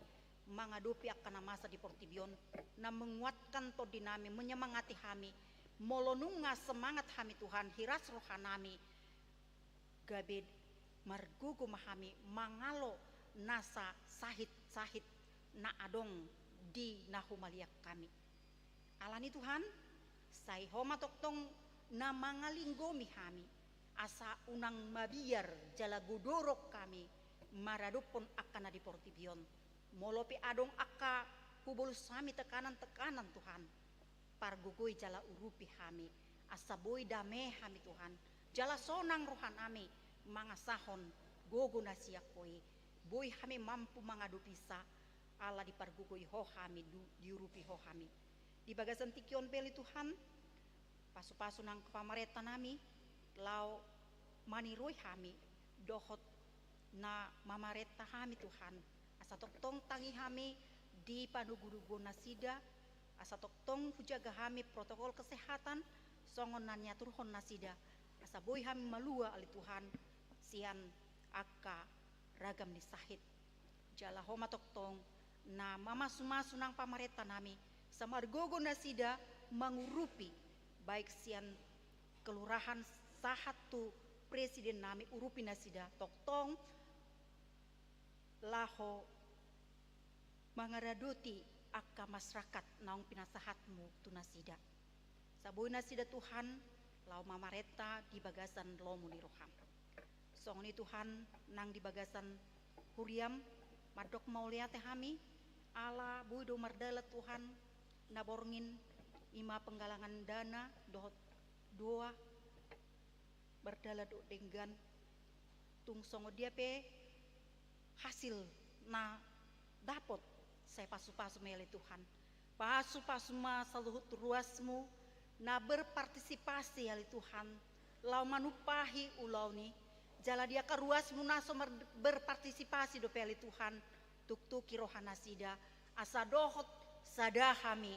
Speaker 3: mengadupi akan masa di portibion na menguatkan to dinami menyemangati kami molonunga semangat kami Tuhan hiras rohanami gabe margugu mahami mangalo nasa sahit na adong di nahumaliak kami alani Tuhan sai homa toktong na mangalinggomi kami asa unang mabiar jala gudorok kami maradupon akan di portibion molopi adong akka hubul sami tekanan-tekanan Tuhan pargugui jala urupi kami asa boy dame kami Tuhan jala sonang rohan kami mangasahon gogo nasiakoi boy kami mampu mangadupisa ala di pargugui ho kami diurupi ho kami di bagasan tikion peli Tuhan pasu-pasu nang pamareta nami lau maniroi kami dohot na mamareta kami Tuhan asa toktong tangi kami di panugurugo nasida asa toktong hujaga kami protokol kesehatan songon nanya turhon nasida asa boy kami malua ali Tuhan sian akka ragam di sahit jala homa toktong na mamasu-masu nang pamareta nami samargogo nasida mangurupi baik sian kelurahan sahatu presiden nami urupi nasida toktong laho mangaraduti akka masyarakat naung pinasahatmu tunasida saboy nasida Tuhan lau mamareta di bagasan lomu ni roham songni Tuhan nang di bagasan huriam madok mauliate kami ala buido mardala Tuhan naborngin ima penggalangan dana dohot doa berdala do denggan tung songo dia pe hasil na dapot saya pasu-pasu mele Tuhan pasu-pasu ma saluhut ruasmu na berpartisipasi ali Tuhan lau manupahi ulau ni jala dia ka ruasmu naso berpartisipasi do peli Tuhan tuk-tuki rohana sida asa dohot sadahami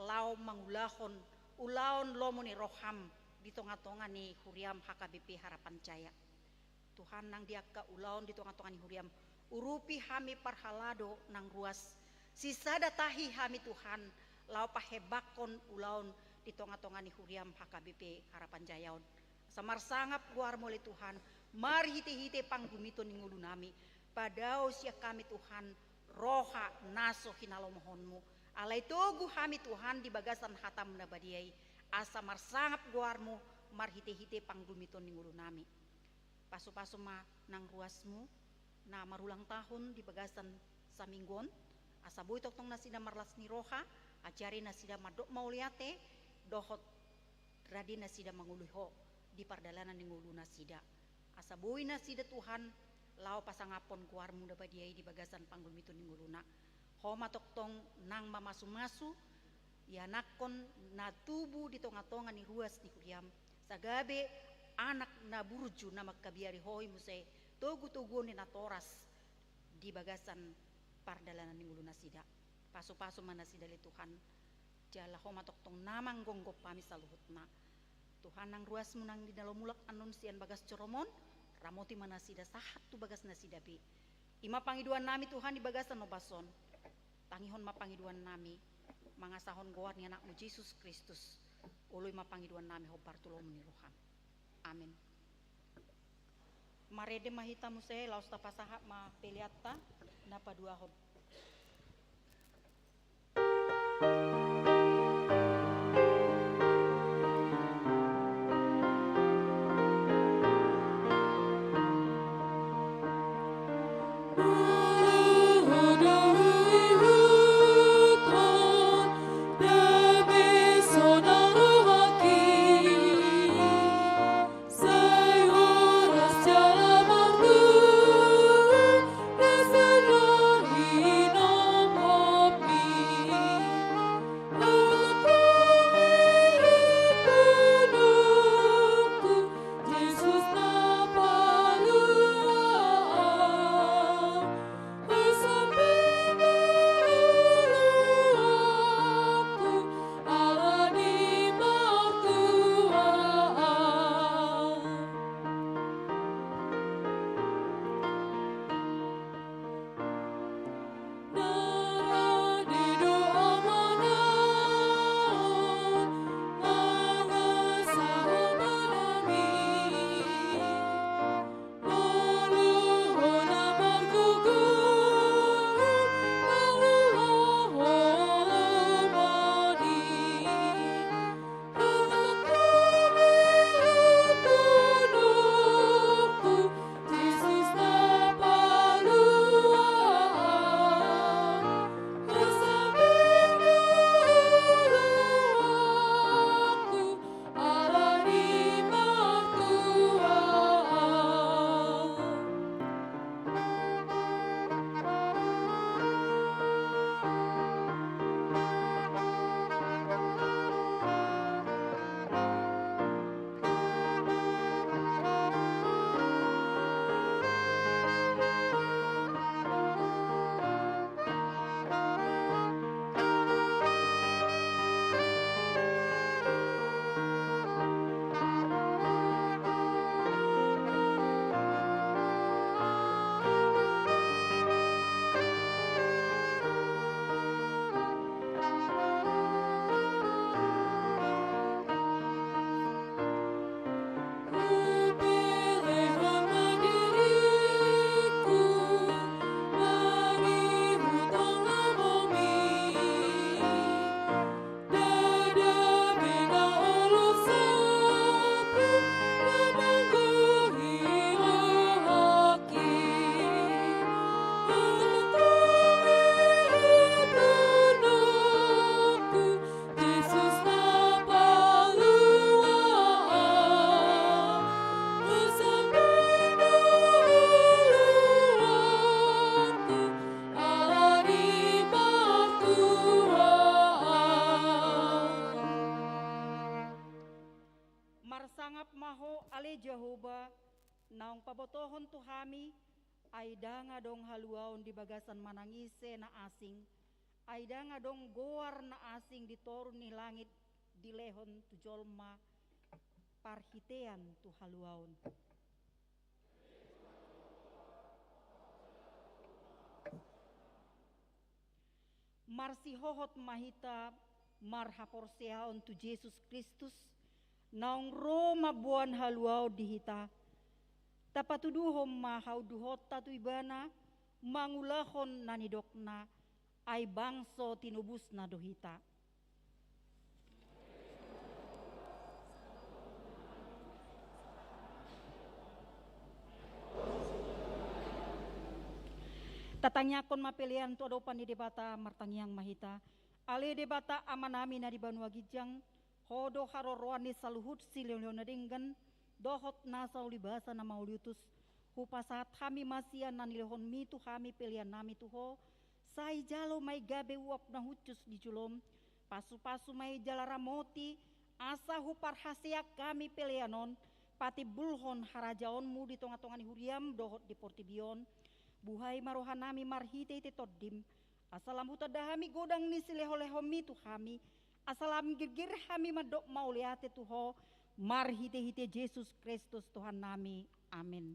Speaker 3: lau mangulahon ulaon lomoni roham di tonga-tonga ni huriam HKBP Harapan Jaya Tuhan nang dia ka ulaon di tonga-tonga ni huriam urupi hami parhalado nang ruas sisa datahi hami Tuhan lau pahebakon ulaon di tonga-tonga ni huriam HKBP Harapan Jayaon samar sangap guar mole Tuhan mari hite-hite panggumito ningulu nami padao sia kami Tuhan roha naso hinalo mohonmu alai togu hami Tuhan di bagasan hatam nabadiai asa mar sangap guarmu mar hite-hite panggumito ningulu nami pasu-pasu ma nang ruasmu na marulang tahun di bagasan saminggon asa boy toktong nasida marlas ni roha ajari nasida madok mauliate dohot radi nasida manguluho di pardalanan ni ngulu nasida asa boi na sida Tuhan lao pasangapon kuarmu dapat diai di bagasan panggul mitun ningguluna homa toktong nang mamasu-masu ya nakon na tubu di tonga-tonga ni ruas ni kuriam sagabe anak na burju na magkabiari hoi musay togu-tugu ni natoras di bagasan pardalanan ningguluna sida paso-paso mana sida li Tuhan jala homa toktong namang gonggop pami saluhutna Tuhan nang ruas munang di dalam mulak anon sian bagas coromon ramoti mana sida sahat tu bagas nasida bi ima pangiduan nami Tuhan di bagasan obason tangihon ma pangiduan nami mangasahon goar ni anakmu Yesus Kristus ului ma pangiduan nami ho partulom ni roham amin marede mahita musai laus tapasaha ma peliatta napa dua hon Jehovah naong pabotohon tuhami aida nga dong haluaon di bagasan manangise na asing aida nga dong goar na asing di torun ni langit di lehon tu jolma parhitean tu haluaon marsihohot mahita marhaporseaon tu Yesus Kristus naong Roma buan haluaw dihita tapatuduhom mahaw duhot tatu ibana mangulahon nanidokna ay bangso tinubus na dohita tatanyakon mapilian tu adopan di debata martangyang mahita ale debata amanami na di Banua Gijang hodo haroroan ni saluhut silyon na dinggan dohot nasa ulibasa na mauliutus hupasat hami masian nanilehon mitu hami pelian nami tuho sai jalo mai gabe uap na hucus di culom pasu-pasu mai jalara moti asa hupar hasiak kami pelianon pati bulhon harajaonmu di tonga-tonga ni huriam dohot di portibion buhai marohanami marhite ite toddim asalam huta dahami godang ni sileho-leho mitu hami asalam girgir hami madok mauliate tuho marhite-hite Yesus Kristus Tuhan nami amin.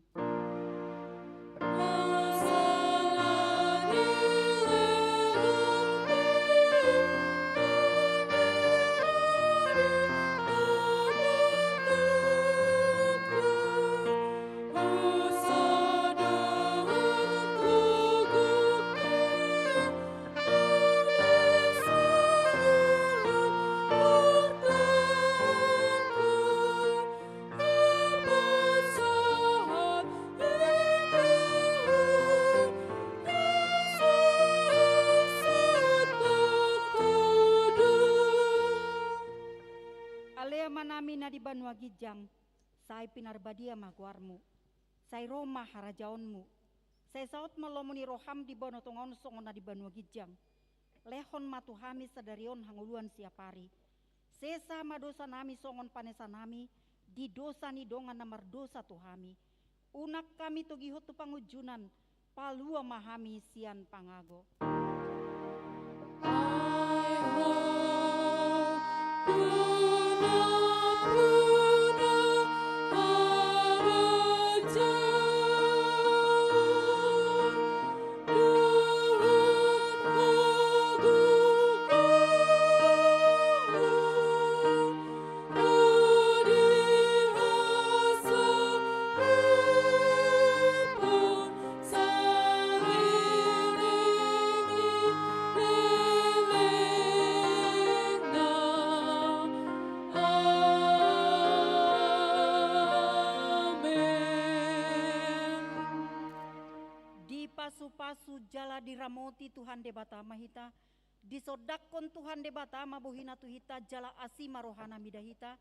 Speaker 3: Manami na di Banua Gijang, say pinarbadia maguarmu, say Roma harajaonmu, say saot malomuni roham di bonotongon songon na di Banua Gijang, lehon matuhami sadarion hanguluan siapari, sesa madosa nami songon panesa nami, di dosa ni dongan namar dosa tuhami, unak kami tugihot tu pangujunan, palua mahami sian pangago. Pasu jala diramoti Tuhan debata mahita disodakon Tuhan debata mabuhina tuhita jala asima rohana midahita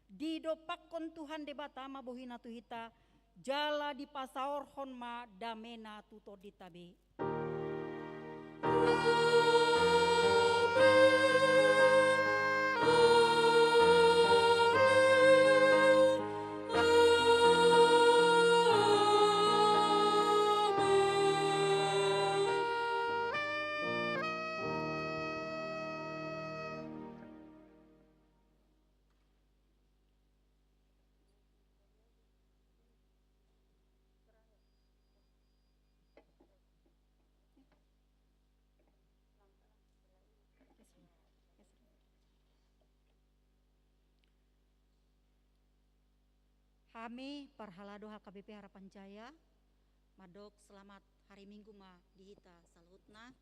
Speaker 3: didopakon Tuhan debata mabuhina tuhita jala dipasaor honma damena tuto ditabe. Kami parhalado HKBP Harapan Jaya madok selamat hari Minggu ma dihita salutna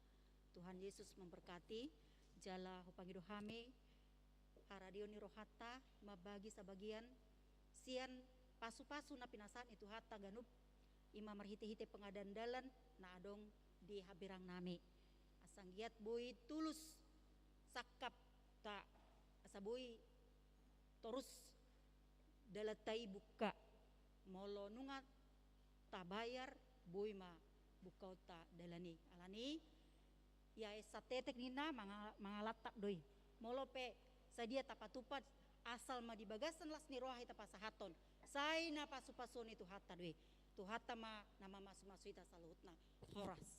Speaker 3: Tuhan Yesus memberkati jala hupangido hami haradio ni rohata mabagi sabagian sian pasu-pasu na pinasaan itu hatta ganup ima marhite-hite pengadan dalan na adong di habirang nami asanggiat boy tulus sakap ta asaboy terus dalatai buka molo nungat tabayar boy ma buka ta dalani alani ya satetek nina mangalatak doi molo pe sadia tapatupat asal ma dibagasan las ni roha ita pasahaton sai na pasu-pasun itu hatta doi tu hatta ma nama masu-masu ita salutna horas